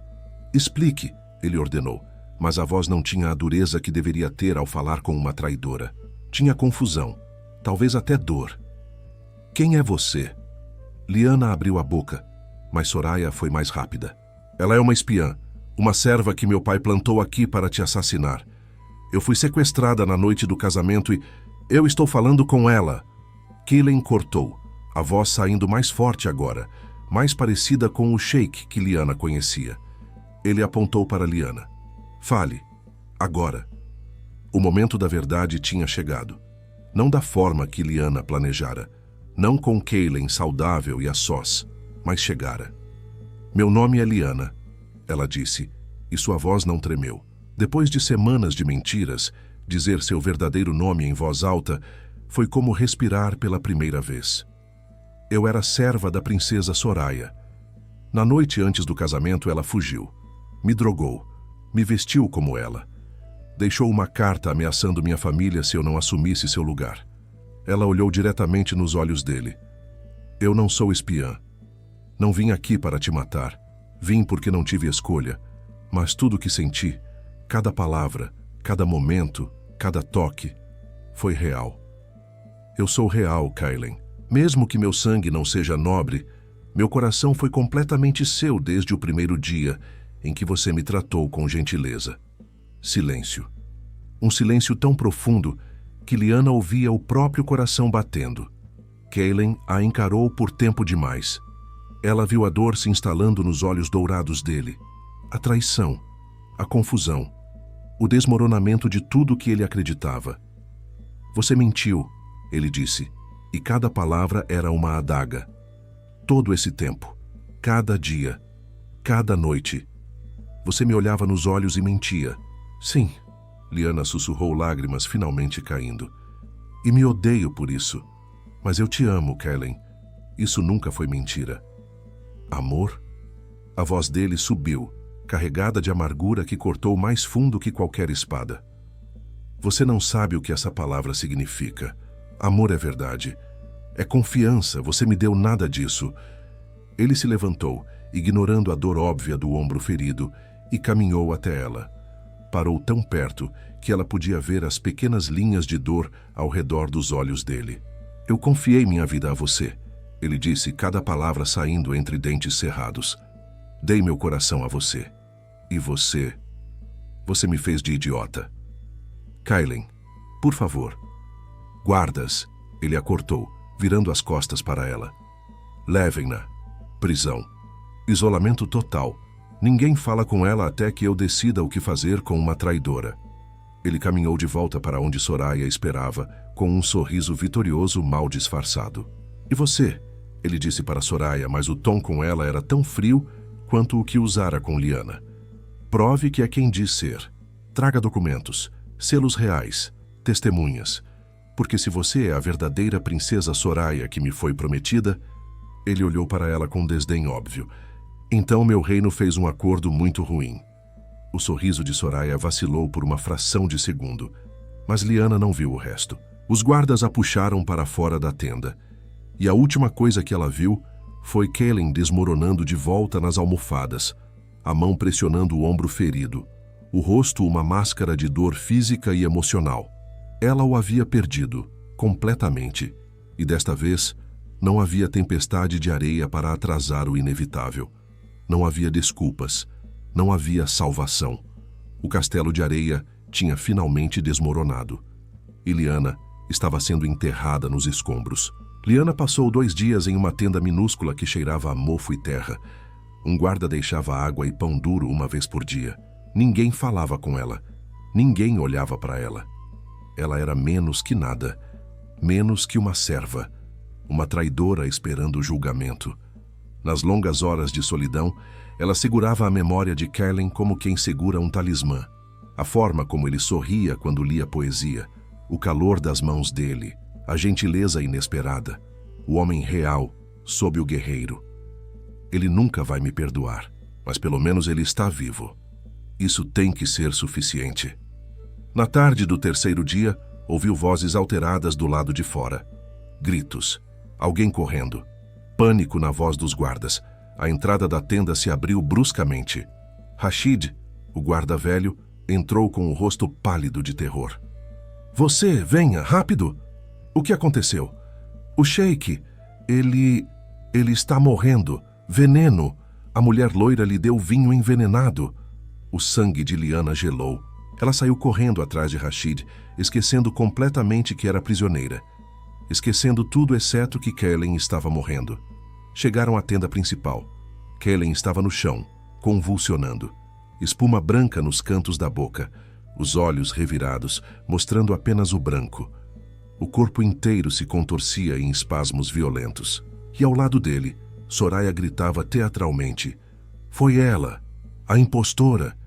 Explique, ele ordenou, mas a voz não tinha a dureza que deveria ter ao falar com uma traidora. Tinha confusão, talvez até dor. Quem é você? Lyanna abriu a boca, mas Soraya foi mais rápida. Ela é uma espiã, uma serva que meu pai plantou aqui para te assassinar. Eu fui sequestrada na noite do casamento e... eu estou falando com ela. Kailen cortou, a voz saindo mais forte agora, mais parecida com o sheik que Lyanna conhecia. Ele apontou para Lyanna. Fale, agora. O momento da verdade tinha chegado. Não da forma que Lyanna planejara, não com Kailen saudável e a sós, mas chegara. Meu nome é Lyanna, ela disse, e sua voz não tremeu. Depois de semanas de mentiras, dizer seu verdadeiro nome em voz alta foi como respirar pela primeira vez. Eu era serva da princesa Soraya. Na noite antes do casamento, ela fugiu. Me drogou. Me vestiu como ela. Deixou uma carta ameaçando minha família se eu não assumisse seu lugar. Ela olhou diretamente nos olhos dele. Eu não sou espiã. Não vim aqui para te matar. Vim porque não tive escolha. Mas tudo o que senti, cada palavra, cada momento, cada toque, foi real. Eu sou real, Kailen. Mesmo que meu sangue não seja nobre, meu coração foi completamente seu desde o primeiro dia em que você me tratou com gentileza. Silêncio. Um silêncio tão profundo que Lyanna ouvia o próprio coração batendo. Kailen a encarou por tempo demais. Ela viu a dor se instalando nos olhos dourados dele. A traição, a confusão, o desmoronamento de tudo que ele acreditava. Você mentiu, ele disse, e cada palavra era uma adaga. Todo esse tempo, cada dia, cada noite, você me olhava nos olhos e mentia. Sim, Lyanna sussurrou, lágrimas finalmente caindo. E me odeio por isso. Mas eu te amo, Kailen. Isso nunca foi mentira. Amor? A voz dele subiu, carregada de amargura que cortou mais fundo que qualquer espada. Você não sabe o que essa palavra significa. Amor é verdade. É confiança, você me deu nada disso. Ele se levantou, ignorando a dor óbvia do ombro ferido, e caminhou até ela. Parou tão perto que ela podia ver as pequenas linhas de dor ao redor dos olhos dele. Eu confiei minha vida a você, ele disse, cada palavra saindo entre dentes cerrados. Dei meu coração a você. E você me fez de idiota. Kaylen, por favor. Guardas, ele a cortou, virando as costas para ela. Levem-na. Prisão. Isolamento total. Ninguém fala com ela até que eu decida o que fazer com uma traidora. Ele caminhou de volta para onde Soraya esperava, com um sorriso vitorioso mal disfarçado. E você? Ele disse para Soraya, mas o tom com ela era tão frio quanto o que usara com Lyanna. Prove que é quem diz ser. Traga documentos, selos reais, testemunhas. Porque se você é a verdadeira princesa Soraya que me foi prometida... Ele olhou para ela com desdém óbvio. Então meu reino fez um acordo muito ruim. O sorriso de Soraya vacilou por uma fração de segundo, mas Lyanna não viu o resto. Os guardas a puxaram para fora da tenda, e a última coisa que ela viu foi Kaylen desmoronando de volta nas almofadas, a mão pressionando o ombro ferido, o rosto uma máscara de dor física e emocional. Ela o havia perdido, completamente, e desta vez não havia tempestade de areia para atrasar o inevitável. Não havia desculpas, não havia salvação. O castelo de areia tinha finalmente desmoronado. E Lyanna estava sendo enterrada nos escombros. Lyanna passou 2 dias em uma tenda minúscula que cheirava a mofo e terra. Um guarda deixava água e pão duro uma vez por dia. Ninguém falava com ela. Ninguém olhava para ela. Ela era menos que nada. Menos que uma serva. Uma traidora esperando o julgamento. Nas longas horas de solidão, ela segurava a memória de Kaylen como quem segura um talismã. A forma como ele sorria quando lia poesia, o calor das mãos dele, a gentileza inesperada, o homem real sob o guerreiro. Ele nunca vai me perdoar, mas pelo menos ele está vivo. Isso tem que ser suficiente. Na tarde do 3º dia, ouviu vozes alteradas do lado de fora. Gritos. Alguém correndo. Pânico na voz dos guardas. A entrada da tenda se abriu bruscamente. Rashid, o guarda velho, entrou com o rosto pálido de terror. Você, venha, rápido! O que aconteceu? O Sheik, ele está morrendo. Veneno. A mulher loira lhe deu vinho envenenado. O sangue de Lyanna gelou. Ela saiu correndo atrás de Rashid, esquecendo completamente que era prisioneira. Esquecendo tudo exceto que Kaylen estava morrendo. Chegaram à tenda principal. Kaylen estava no chão, convulsionando. Espuma branca nos cantos da boca, os olhos revirados, mostrando apenas o branco. O corpo inteiro se contorcia em espasmos violentos. E ao lado dele, Soraya gritava teatralmente. Foi ela, a impostora.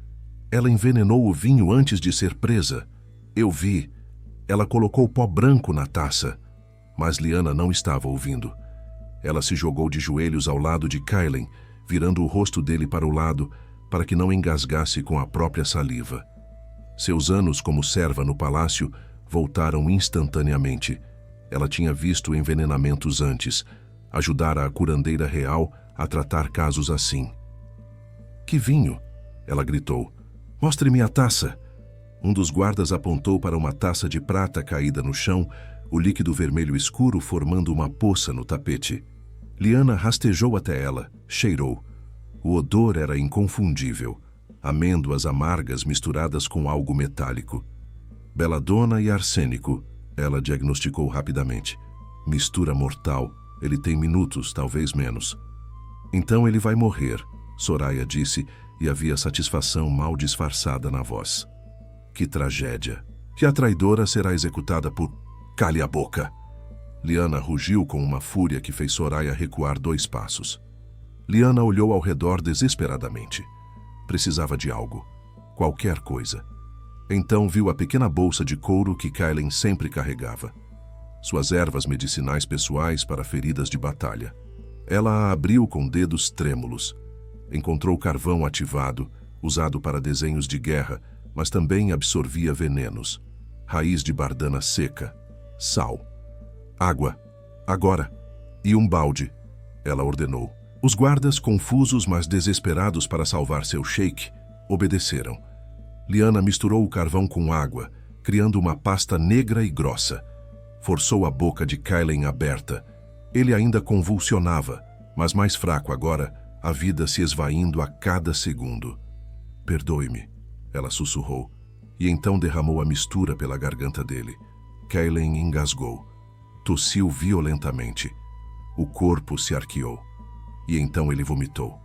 Ela envenenou o vinho antes de ser presa. Eu vi. Ela colocou pó branco na taça. Mas Lyanna não estava ouvindo. Ela se jogou de joelhos ao lado de Kaylen, virando o rosto dele para o lado, para que não engasgasse com a própria saliva. Seus anos como serva no palácio voltaram instantaneamente. Ela tinha visto envenenamentos antes, ajudara a curandeira real a tratar casos assim. Que vinho! Ela gritou. Mostre-me a taça! Um dos guardas apontou para uma taça de prata caída no chão, o líquido vermelho escuro formando uma poça no tapete. Lyanna rastejou até ela, cheirou. O odor era inconfundível. Amêndoas amargas misturadas com algo metálico. Beladona e arsênico, ela diagnosticou rapidamente. Mistura mortal. Ele tem minutos, talvez menos. Então ele vai morrer, Soraya disse, e havia satisfação mal disfarçada na voz. Que tragédia! Que a traidora será executada por... Cale a boca! Lyanna rugiu com uma fúria que fez Soraya recuar 2 passos. Lyanna olhou ao redor desesperadamente. Precisava de algo. Qualquer coisa. Então viu a pequena bolsa de couro que Kaylen sempre carregava. Suas ervas medicinais pessoais para feridas de batalha. Ela a abriu com dedos trêmulos. Encontrou carvão ativado, usado para desenhos de guerra, mas também absorvia venenos. Raiz de bardana seca. Sal. Água. Agora. E um balde, ela ordenou. Os guardas, confusos mas desesperados para salvar seu sheik, obedeceram. Liana misturou o carvão com água, criando uma pasta negra e grossa. Forçou a boca de Kaylen aberta. Ele ainda convulsionava, mas mais fraco agora, a vida se esvaindo a cada segundo. Perdoe-me, ela sussurrou, e então derramou a mistura pela garganta dele. Kaylen engasgou. Tossiu violentamente. O corpo se arqueou. E então ele vomitou.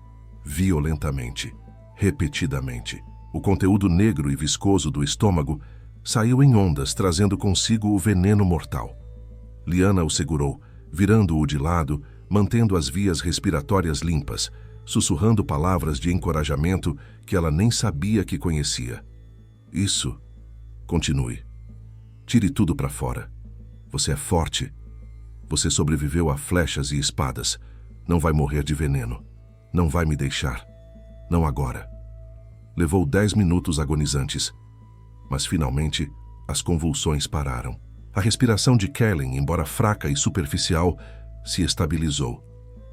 Violentamente. Repetidamente. O conteúdo negro e viscoso do estômago saiu em ondas, trazendo consigo o veneno mortal. Liana o segurou, virando-o de lado, mantendo as vias respiratórias limpas, sussurrando palavras de encorajamento que ela nem sabia que conhecia. Isso. Continue. Tire tudo para fora. Você é forte. Você sobreviveu a flechas e espadas. Não vai morrer de veneno. Não vai me deixar. Não agora. Levou 10 minutos agonizantes. Mas finalmente, as convulsões pararam. A respiração de Kaylen, embora fraca e superficial, se estabilizou.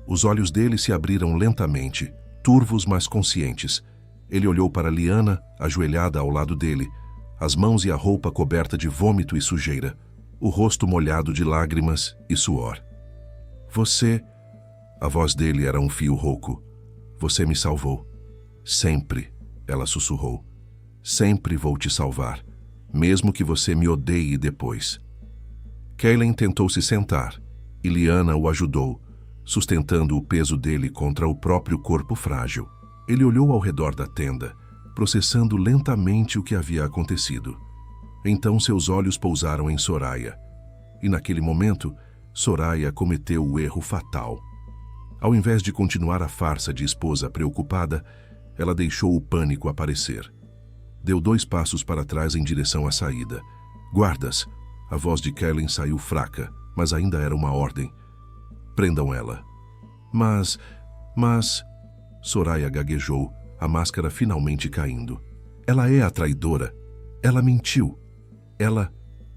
Os olhos dele se abriram lentamente, turvos mas conscientes. Ele olhou para Liana, ajoelhada ao lado dele, as mãos e a roupa coberta de vômito e sujeira, o rosto molhado de lágrimas e suor. Você... A voz dele era um fio rouco. Você me salvou. Sempre, ela sussurrou. Sempre vou te salvar, mesmo que você me odeie depois. Kaylen tentou se sentar, e Liana o ajudou, sustentando o peso dele contra o próprio corpo frágil. Ele olhou ao redor da tenda, processando lentamente o que havia acontecido. Então seus olhos pousaram em Soraya. E naquele momento, Soraya cometeu o erro fatal. Ao invés de continuar a farsa de esposa preocupada, ela deixou o pânico aparecer. Deu 2 passos para trás em direção à saída. Guardas! A voz de Kaylen saiu fraca, mas ainda era uma ordem. Prendam ela. Mas... Soraya gaguejou, a máscara finalmente caindo. Ela é a traidora. Ela mentiu. Ela...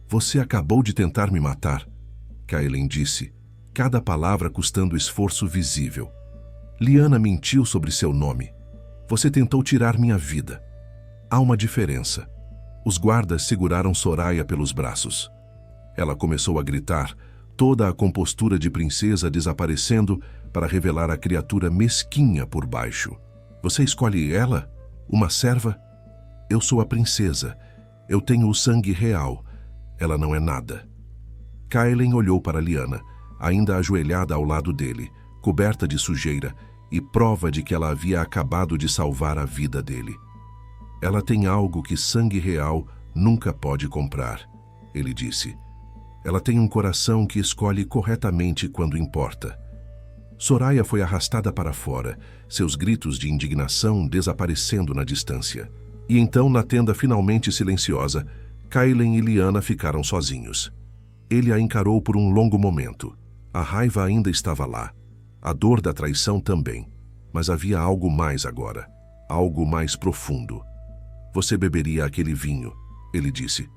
Você acabou de tentar me matar. Kaylen disse, cada palavra custando esforço visível. Liana mentiu sobre seu nome. Você tentou tirar minha vida. Há uma diferença. Os guardas seguraram Soraya pelos braços. Ela começou a gritar, toda a compostura de princesa desaparecendo para revelar a criatura mesquinha por baixo. Você escolhe ela? Uma serva? Eu sou a princesa. Eu tenho o sangue real. Ela não é nada. Kaylen olhou para Liana, ainda ajoelhada ao lado dele, coberta de sujeira e prova de que ela havia acabado de salvar a vida dele. Ela tem algo que sangue real nunca pode comprar, ele disse. Ela tem um coração que escolhe corretamente quando importa. Soraya foi arrastada para fora, seus gritos de indignação desaparecendo na distância. E então, na tenda finalmente silenciosa, Kaylen e Liana ficaram sozinhos. Ele a encarou por um longo momento. A raiva ainda estava lá. A dor da traição também. Mas havia algo mais agora. Algo mais profundo. Você beberia aquele vinho, ele disse.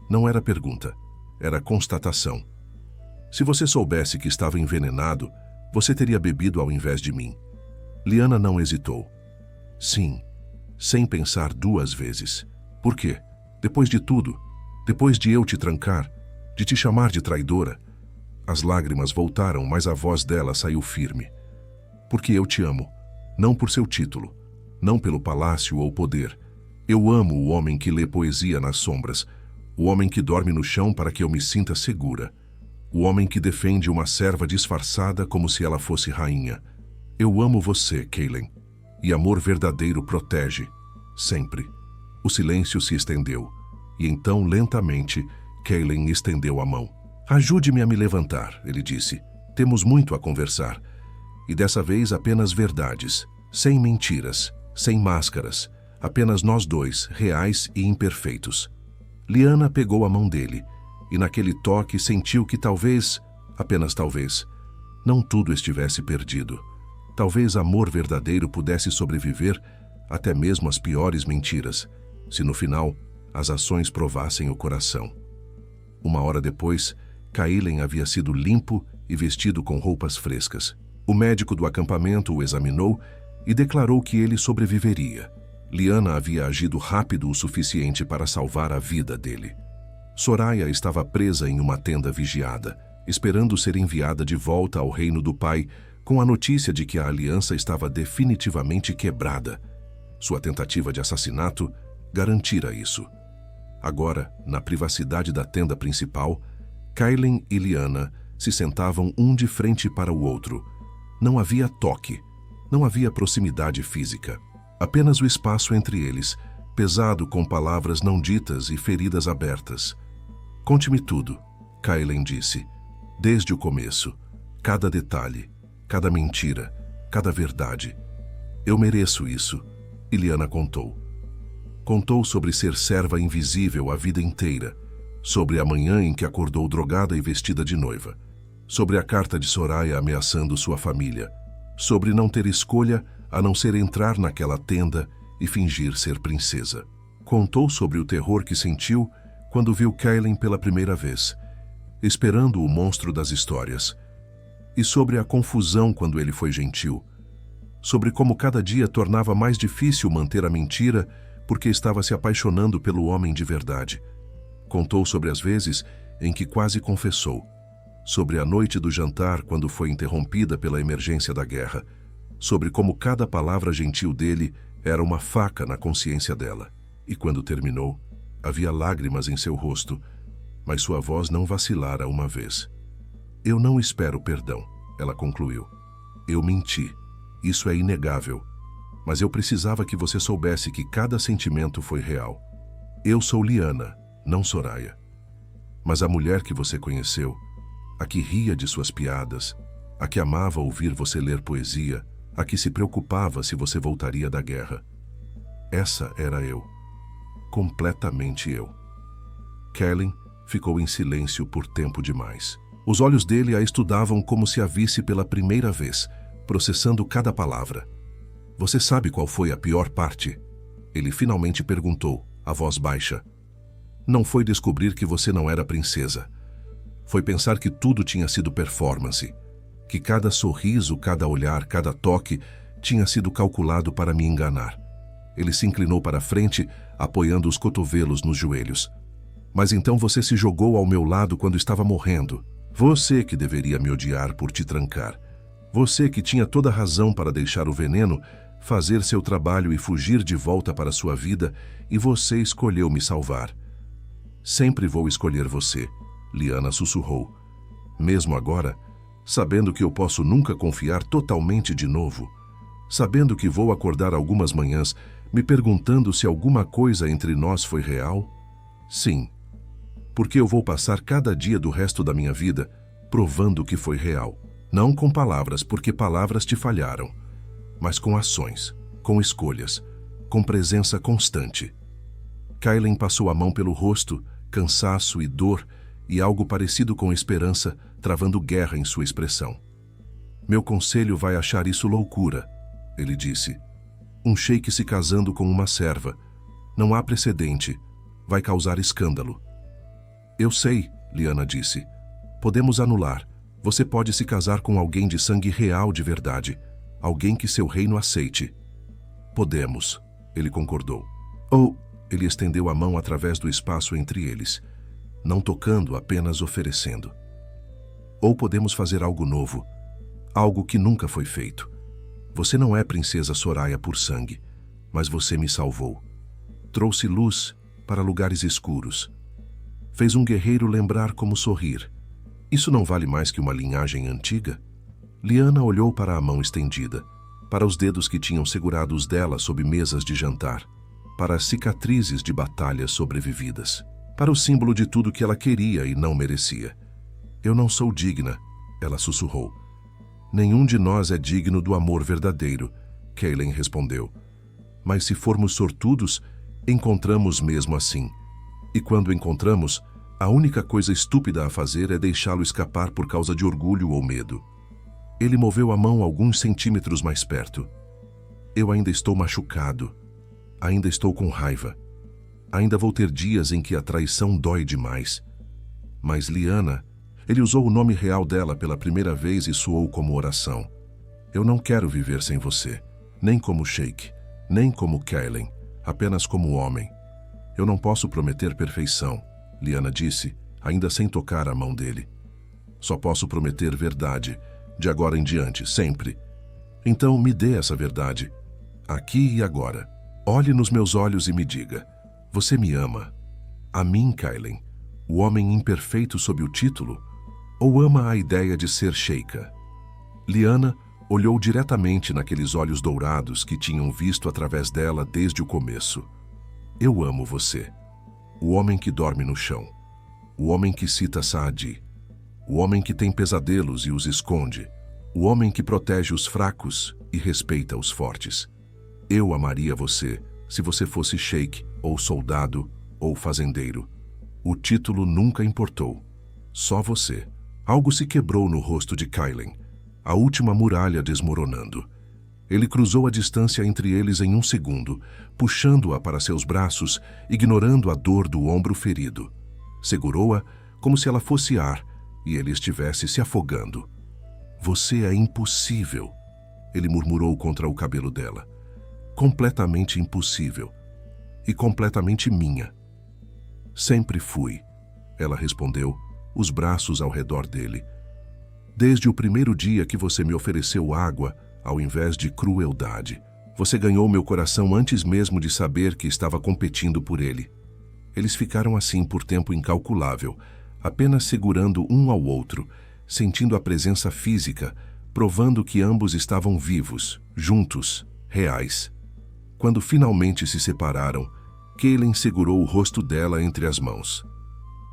Não era pergunta. Era constatação. Se você soubesse que estava envenenado, você teria bebido ao invés de mim. Liana não hesitou. Sim, sem pensar 2 vezes. Por quê? Depois de tudo, depois de eu te trancar, de te chamar de traidora. As lágrimas voltaram, mas a voz dela saiu firme. Porque eu te amo, não por seu título, não pelo palácio ou poder. Eu amo o homem que lê poesia nas sombras, o homem que dorme no chão para que eu me sinta segura, o homem que defende uma serva disfarçada como se ela fosse rainha. Eu amo você, Kaylen, e amor verdadeiro protege, sempre. O silêncio se estendeu, e então, lentamente, Kaylen estendeu a mão. Ajude-me a me levantar, ele disse. Temos muito a conversar. E dessa vez apenas verdades, sem mentiras, sem máscaras, apenas nós dois, reais e imperfeitos. Liana pegou a mão dele, e naquele toque sentiu que talvez, apenas talvez, não tudo estivesse perdido. Talvez amor verdadeiro pudesse sobreviver até mesmo às piores mentiras, se no final as ações provassem o coração. 1 hora depois, Kaylen havia sido limpo e vestido com roupas frescas. O médico do acampamento o examinou e declarou que ele sobreviveria. Lyanna havia agido rápido o suficiente para salvar a vida dele. Soraya estava presa em uma tenda vigiada, esperando ser enviada de volta ao reino do pai, com a notícia de que a aliança estava definitivamente quebrada. Sua tentativa de assassinato garantira isso. Agora, na privacidade da tenda principal, Kailen e Lyanna se sentavam um de frente para o outro. Não havia toque, não havia proximidade física. Apenas o espaço entre eles, pesado com palavras não ditas e feridas abertas. "Conte-me tudo", Kailen disse. "Desde o começo. Cada detalhe, cada mentira, cada verdade. Eu mereço isso", e Lyanna contou. Contou sobre ser serva invisível a vida inteira, sobre a manhã em que acordou drogada e vestida de noiva, sobre a carta de Soraya ameaçando sua família, sobre não ter escolha a não ser entrar naquela tenda e fingir ser princesa. Contou sobre o terror que sentiu quando viu Kailen pela primeira vez, esperando o monstro das histórias, e sobre a confusão quando ele foi gentil, sobre como cada dia tornava mais difícil manter a mentira porque estava se apaixonando pelo homem de verdade. Contou sobre as vezes em que quase confessou, sobre a noite do jantar quando foi interrompida pela emergência da guerra, sobre como cada palavra gentil dele era uma faca na consciência dela. E quando terminou, havia lágrimas em seu rosto, mas sua voz não vacilara uma vez. "Eu não espero perdão", ela concluiu. "Eu menti. Isso é inegável. Mas eu precisava que você soubesse que cada sentimento foi real. Eu sou Lyanna, não Soraya. Mas a mulher que você conheceu, a que ria de suas piadas, a que amava ouvir você ler poesia, a que se preocupava se você voltaria da guerra. Essa era eu. Completamente eu." Kailen ficou em silêncio por tempo demais. Os olhos dele a estudavam como se a visse pela primeira vez, processando cada palavra. "Você sabe qual foi a pior parte?" Ele finalmente perguntou, a voz baixa. "Não foi descobrir que você não era princesa. Foi pensar que tudo tinha sido performance, que cada sorriso, cada olhar, cada toque tinha sido calculado para me enganar." Ele se inclinou para a frente, apoiando os cotovelos nos joelhos. "Mas então você se jogou ao meu lado quando estava morrendo. Você que deveria me odiar por te trancar. Você que tinha toda a razão para deixar o veneno, fazer seu trabalho e fugir de volta para sua vida, e você escolheu me salvar." "Sempre vou escolher você", Lyanna sussurrou. "Mesmo agora, sabendo que eu posso nunca confiar totalmente de novo, sabendo que vou acordar algumas manhãs me perguntando se alguma coisa entre nós foi real? Sim, porque eu vou passar cada dia do resto da minha vida provando que foi real. Não com palavras, porque palavras te falharam, mas com ações, com escolhas, com presença constante." Kailen passou a mão pelo rosto, cansaço e dor, e algo parecido com esperança, travando guerra em sua expressão. "Meu conselho vai achar isso loucura", ele disse. "Um sheik se casando com uma serva. Não há precedente. Vai causar escândalo." "Eu sei", Lyanna disse. "Podemos anular. Você pode se casar com alguém de sangue real de verdade. Alguém que seu reino aceite." "Podemos", ele concordou. Ou, ele estendeu a mão através do espaço entre eles, não tocando, apenas oferecendo. "Ou podemos fazer algo novo, algo que nunca foi feito. Você não é princesa Soraya por sangue, mas você me salvou. Trouxe luz para lugares escuros. Fez um guerreiro lembrar como sorrir. Isso não vale mais que uma linhagem antiga?" Lyanna olhou para a mão estendida, para os dedos que tinham segurado os dela sob mesas de jantar, para as cicatrizes de batalhas sobrevividas, para o símbolo de tudo que ela queria e não merecia. "Eu não sou digna", ela sussurrou. "Nenhum de nós é digno do amor verdadeiro", Kailen respondeu. "Mas se formos sortudos, encontramos mesmo assim. E quando encontramos, a única coisa estúpida a fazer é deixá-lo escapar por causa de orgulho ou medo." Ele moveu a mão alguns centímetros mais perto. "Eu ainda estou machucado. Ainda estou com raiva. Ainda vou ter dias em que a traição dói demais. Mas Lyanna, Ele usou o nome real dela pela primeira vez e soou como oração. Eu não quero viver sem você, nem como Sheik, nem como Kaelen, apenas como homem. Eu não posso prometer perfeição, Lyanna disse, ainda sem tocar a mão dele. Só posso prometer verdade, de agora em diante, sempre. Então me dê essa verdade, aqui e agora. Olhe nos meus olhos e me diga, você me ama? A mim, Kaelen, o homem imperfeito sob o título? Ou ama a ideia de ser sheika? Lyanna olhou diretamente naqueles olhos dourados que tinham visto através dela desde o começo. Eu amo você. O homem que dorme no chão. O homem que cita Saadi. O homem que tem pesadelos e os esconde. O homem que protege os fracos e respeita os fortes. Eu amaria você se você fosse sheik, ou soldado, ou fazendeiro. O título nunca importou. Só você. Algo se quebrou no rosto de Kaelen. A última muralha desmoronando. Ele cruzou a distância entre eles em um segundo, puxando-a para seus braços, ignorando a dor do ombro ferido. Segurou-a como se ela fosse ar e ele estivesse se afogando. Você é impossível, ele murmurou contra o cabelo dela. Completamente impossível. E completamente minha. Sempre fui, ela respondeu, os braços ao redor dele. Desde o primeiro dia que você me ofereceu água, ao invés de crueldade. Você ganhou meu coração antes mesmo de saber que estava competindo por ele. Eles ficaram assim por tempo incalculável, apenas segurando um ao outro, sentindo a presença física, provando que ambos estavam vivos, juntos, reais. Quando finalmente se separaram, Kaelen segurou o rosto dela entre as mãos.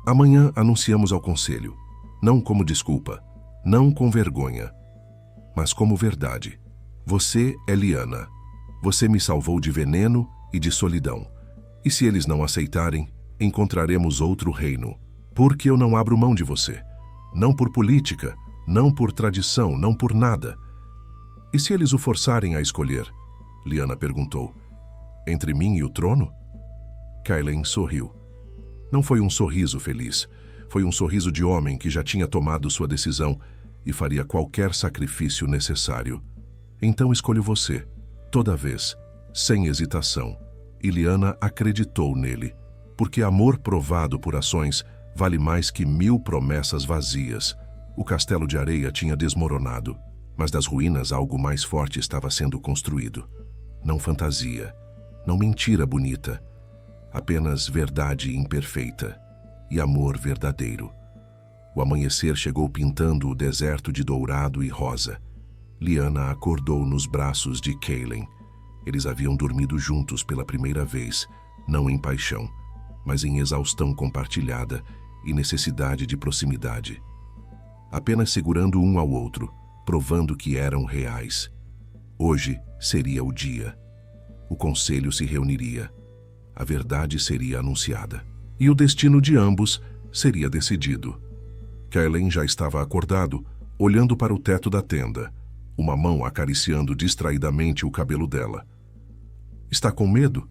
Amanhã anunciamos ao conselho, não como desculpa, não com vergonha, mas como verdade. Você é Lyanna. Você me salvou de veneno e de solidão. E se eles não aceitarem, encontraremos outro reino. Porque eu não abro mão de você. Não por política, não por tradição, não por nada. E se eles o forçarem a escolher? Lyanna perguntou. Entre mim e o trono? Kaelen sorriu. Não foi um sorriso feliz. Foi um sorriso de homem que já tinha tomado sua decisão e faria qualquer sacrifício necessário. Então escolho você, toda vez, sem hesitação. E Lyanna acreditou nele, porque amor provado por ações vale mais que 1000 promessas vazias. O castelo de areia tinha desmoronado, mas das ruínas algo mais forte estava sendo construído. Não fantasia, não mentira bonita, apenas verdade imperfeita e amor verdadeiro. O amanhecer chegou pintando o deserto de dourado e rosa. Lyanna acordou nos braços de Kaelen. Eles haviam dormido juntos pela primeira vez, não em paixão, mas em exaustão compartilhada e necessidade de proximidade. Apenas segurando um ao outro, provando que eram reais. Hoje seria o dia. O conselho se reuniria. A verdade seria anunciada. E o destino de ambos seria decidido. Kaelen já estava acordado, olhando para o teto da tenda, uma mão acariciando distraidamente o cabelo dela. Está com medo?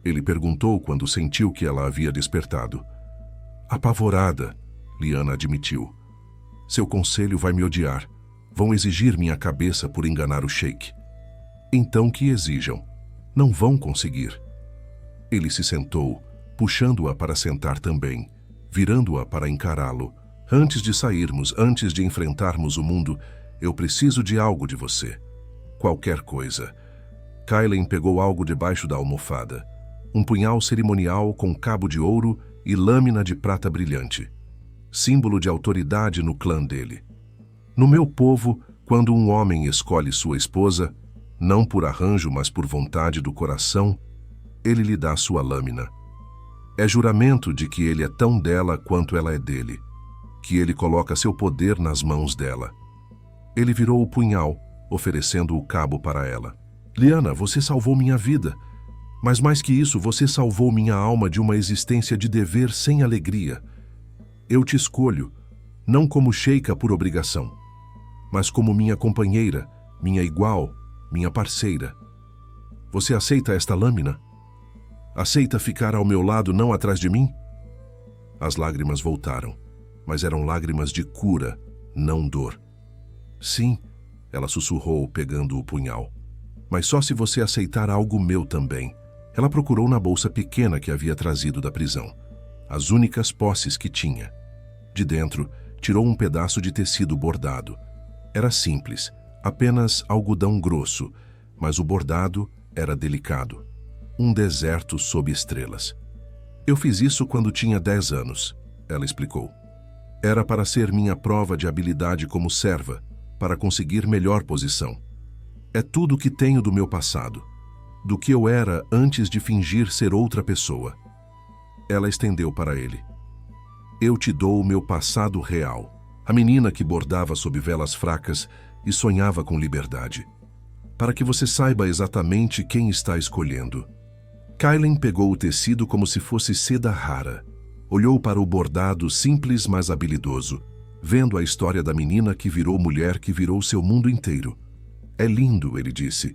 Ele perguntou quando sentiu que ela havia despertado. Apavorada, Lyanna admitiu. Seu conselho vai me odiar. Vão exigir minha cabeça por enganar o sheik. Então que exijam. Não vão conseguir. Ele se sentou, puxando-a para sentar também, virando-a para encará-lo. Antes de sairmos, antes de enfrentarmos o mundo, eu preciso de algo de você. Qualquer coisa. Kaelen pegou algo debaixo da almofada. Um punhal cerimonial com cabo de ouro e lâmina de prata brilhante. Símbolo de autoridade no clã dele. No meu povo, quando um homem escolhe sua esposa, não por arranjo, mas por vontade do coração, ele lhe dá sua lâmina. É juramento de que ele é tão dela quanto ela é dele, que ele coloca seu poder nas mãos dela. Ele virou o punhal, oferecendo o cabo para ela. Lyanna, você salvou minha vida, mas mais que isso, você salvou minha alma de uma existência de dever sem alegria. Eu te escolho, não como sheika por obrigação, mas como minha companheira, minha igual, minha parceira. Você aceita esta lâmina? Aceita ficar ao meu lado, não atrás de mim? As lágrimas voltaram. mas eram lágrimas de cura, não dor. Sim, ela sussurrou, pegando o punhal. Mas só se você aceitar algo meu também. Ela procurou na bolsa pequena que havia trazido da prisão. As únicas posses que tinha. De dentro, tirou um pedaço de tecido bordado. Era simples, apenas algodão grosso, mas o bordado era delicado. Um deserto sob estrelas. Eu fiz isso quando tinha 10 anos, ela explicou. Era para ser minha prova de habilidade como serva, para conseguir melhor posição. É tudo o que tenho do meu passado, do que eu era antes de fingir ser outra pessoa. Ela estendeu para ele. Eu te dou o meu passado real, a menina que bordava sob velas fracas e sonhava com liberdade, para que você saiba exatamente quem está escolhendo. Kailen pegou o tecido como se fosse seda rara. Olhou para o bordado simples, mas habilidoso, vendo a história da menina que virou mulher, que virou seu mundo inteiro. É lindo, ele disse,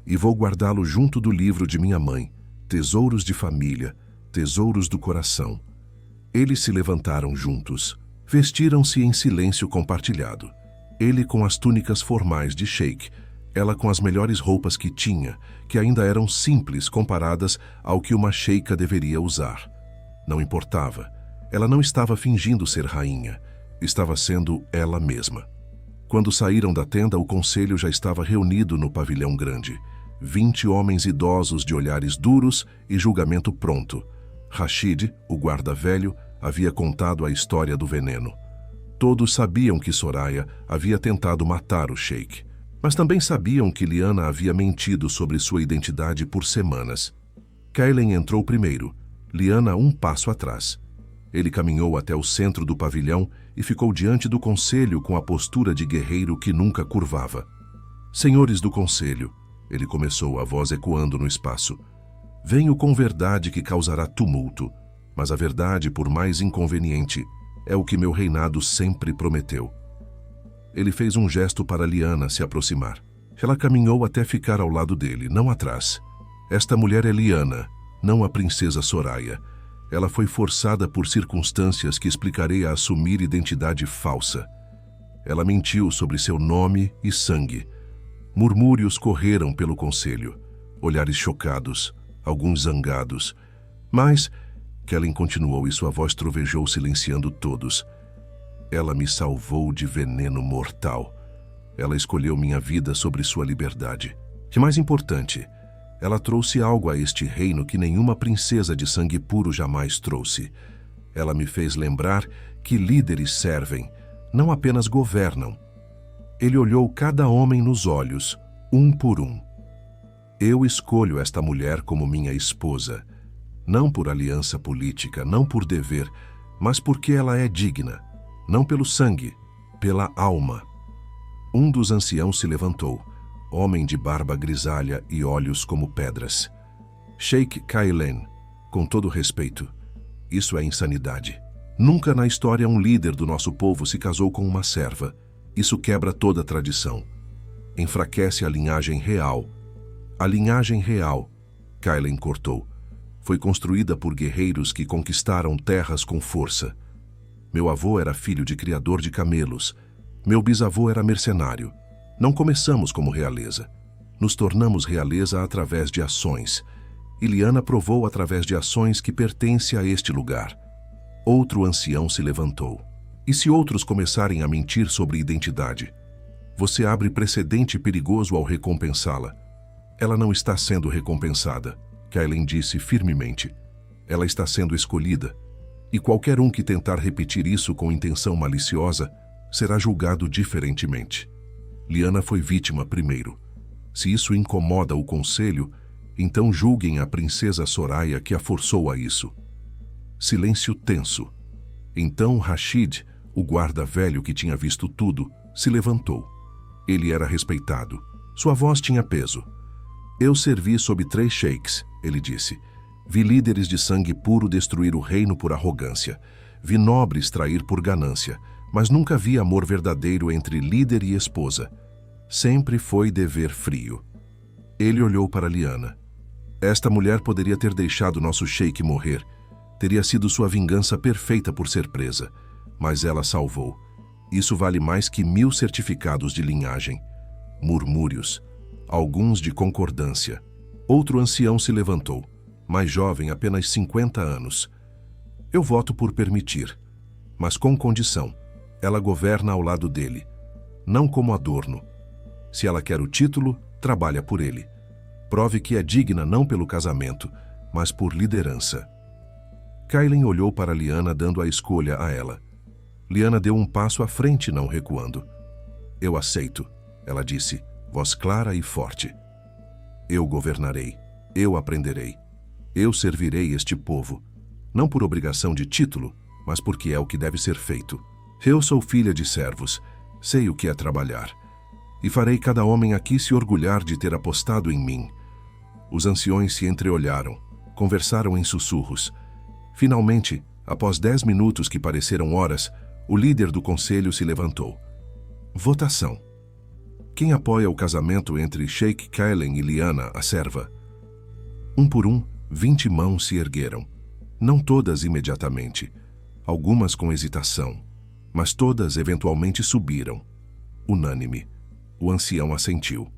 e vou guardá-lo junto do livro de minha mãe, Tesouros de Família, Tesouros do Coração. Eles se levantaram juntos, vestiram-se em silêncio compartilhado. Ele com as túnicas formais de sheik, ela com as melhores roupas que tinha, que ainda eram simples comparadas ao que uma sheika deveria usar. Não importava, ela não estava fingindo ser rainha, estava sendo ela mesma. Quando saíram da tenda, o conselho já estava reunido no pavilhão grande. 20 homens idosos de olhares duros e julgamento pronto. Rashid, o guarda-velho, havia contado a história do veneno. Todos sabiam que Soraya havia tentado matar o sheik, mas também sabiam que Liana havia mentido sobre sua identidade por semanas. Kailen entrou primeiro, Liana um passo atrás. Ele caminhou até o centro do pavilhão e ficou diante do conselho com a postura de guerreiro que nunca curvava. Senhores do conselho, ele começou, a voz ecoando no espaço. Venho com verdade que causará tumulto, mas a verdade, por mais inconveniente, é o que meu reinado sempre prometeu. Ele fez um gesto para Liana se aproximar. Ela caminhou até ficar ao lado dele, não atrás. Esta mulher é Liana, não a princesa Soraya. Ela foi forçada por circunstâncias que explicarei a assumir identidade falsa. Ela mentiu sobre seu nome e sangue. Murmúrios correram pelo conselho, olhares chocados, alguns zangados. Mas Kellen continuou e sua voz trovejou, silenciando todos. Ela me salvou de veneno mortal. Ela escolheu minha vida sobre sua liberdade. E mais importante, ela trouxe algo a este reino que nenhuma princesa de sangue puro jamais trouxe. Ela me fez lembrar que líderes servem, não apenas governam. Ele olhou cada homem nos olhos, um por um. Eu escolho esta mulher como minha esposa, não por aliança política, não por dever, mas porque ela é digna, não pelo sangue, pela alma. Um dos anciãos se levantou, homem de barba grisalha e olhos como pedras. Sheik Kailen, com todo respeito, isso é insanidade. Nunca na história um líder do nosso povo se casou com uma serva. Isso quebra toda a tradição. Enfraquece a linhagem real. A linhagem real, Kailen cortou, foi construída por guerreiros que conquistaram terras com força. Meu avô era filho de criador de camelos. Meu bisavô era mercenário. Não começamos como realeza. Nos tornamos realeza através de ações. E Liana provou através de ações que pertence a este lugar. Outro ancião se levantou. E se outros começarem a mentir sobre identidade? Você abre precedente perigoso ao recompensá-la. Ela não está sendo recompensada, Kailen disse firmemente. Ela está sendo escolhida. E qualquer um que tentar repetir isso com intenção maliciosa será julgado diferentemente. Liana foi vítima primeiro. Se isso incomoda o conselho, então julguem a princesa Soraya que a forçou a isso. Silêncio tenso. Então Rashid, o guarda-velho que tinha visto tudo, se levantou. Ele era respeitado. Sua voz tinha peso. Eu servi sob 3 sheiks, ele disse. Vi líderes de sangue puro destruir o reino por arrogância. Vi nobres trair por ganância. Mas nunca vi amor verdadeiro entre líder e esposa. Sempre foi dever frio. Ele olhou para Liana. Esta mulher poderia ter deixado nosso sheik morrer. Teria sido sua vingança perfeita por ser presa. mas ela salvou. Isso vale mais que 1000 certificados de linhagem. Murmúrios, alguns de concordância. Outro ancião se levantou, mais jovem, apenas 50 anos. Eu voto por permitir, mas com condição. Ela governa ao lado dele, não como adorno. Se ela quer o título, trabalha por ele. Prove que é digna não pelo casamento, mas por liderança. Kailin olhou para Lyanna, dando a escolha a ela. Lyanna deu um passo à frente, não recuando. Eu aceito, ela disse, voz clara e forte. Eu governarei, eu aprenderei, eu servirei este povo, não por obrigação de título, mas porque é o que deve ser feito. Eu sou filha de servos, sei o que é trabalhar, e farei cada homem aqui se orgulhar de ter apostado em mim. Os anciões se entreolharam, conversaram em sussurros. Finalmente, após 10 minutos que pareceram horas, o líder do conselho se levantou. Votação. Quem apoia o casamento entre Sheikh Kailin e Lyanna, a serva? Um por um, 20 mãos se ergueram. Não todas imediatamente, algumas com hesitação, mas todas eventualmente subiram. Unânime, o ancião assentiu.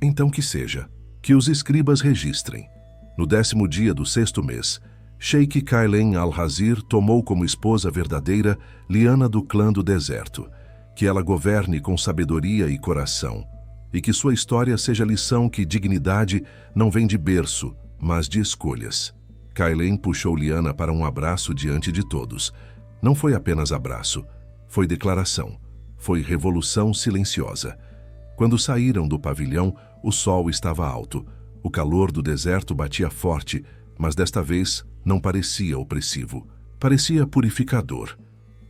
Então que seja, que os escribas registrem. No 10º dia do 6º mês, Sheikh Kailin al-Hazir tomou como esposa verdadeira Lyanna do clã do deserto, que ela governe com sabedoria e coração, e que sua história seja lição que dignidade não vem de berço, mas de escolhas. Kailin puxou Lyanna para um abraço diante de todos. Não foi apenas abraço, foi declaração, foi revolução silenciosa. Quando saíram do pavilhão, o sol estava alto, o calor do deserto batia forte, mas desta vez não parecia opressivo, parecia purificador.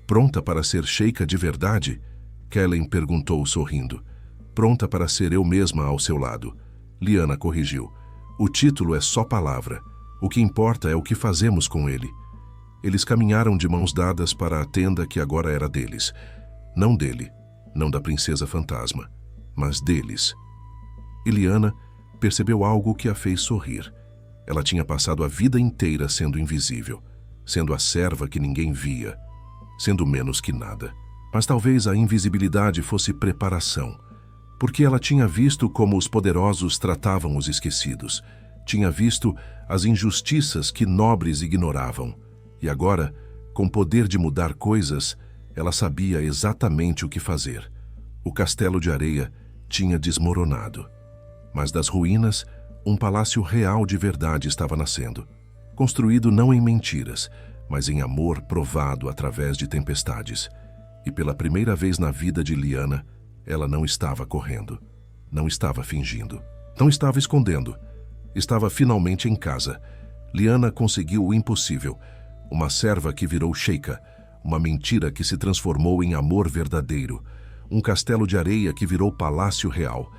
Pronta para ser sheika de verdade? Kailin perguntou sorrindo. Pronta para ser eu mesma ao seu lado. Lyanna corrigiu. O título é só palavra. O que importa é o que fazemos com ele. Eles caminharam de mãos dadas para a tenda que agora era deles. Não dele, não da princesa fantasma, mas deles. E Lyanna percebeu algo que a fez sorrir. Ela tinha passado a vida inteira sendo invisível, sendo a serva que ninguém via, sendo menos que nada. Mas talvez a invisibilidade fosse preparação, porque ela tinha visto como os poderosos tratavam os esquecidos, tinha visto as injustiças que nobres ignoravam, e agora, com poder de mudar coisas, ela sabia exatamente o que fazer. O castelo de areia tinha desmoronado, mas das ruínas, um palácio real de verdade estava nascendo, construído não em mentiras, mas em amor provado através de tempestades. E pela primeira vez na vida de Lyanna, ela não estava correndo, não estava fingindo, não estava escondendo. Estava finalmente em casa. Lyanna conseguiu o impossível. Uma serva que virou sheika, uma mentira que se transformou em amor verdadeiro, um castelo de areia que virou palácio real.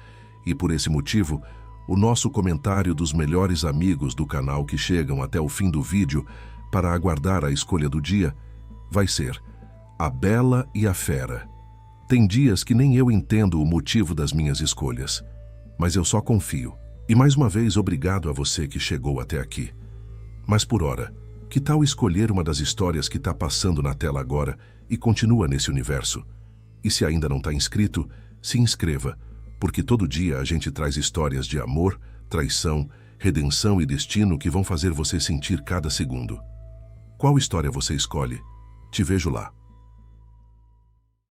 E por esse motivo, o nosso comentário dos melhores amigos do canal que chegam até o fim do vídeo para aguardar a escolha do dia vai ser A Bela e a Fera. Tem dias que nem eu entendo o motivo das minhas escolhas, mas eu só confio. E mais uma vez, obrigado a você que chegou até aqui. Mas por hora, que tal escolher uma das histórias que está passando na tela agora e continua nesse universo? E se ainda não está inscrito, se inscreva, porque todo dia a gente traz histórias de amor, traição, redenção e destino que vão fazer você sentir cada segundo. Qual história você escolhe? Te vejo lá.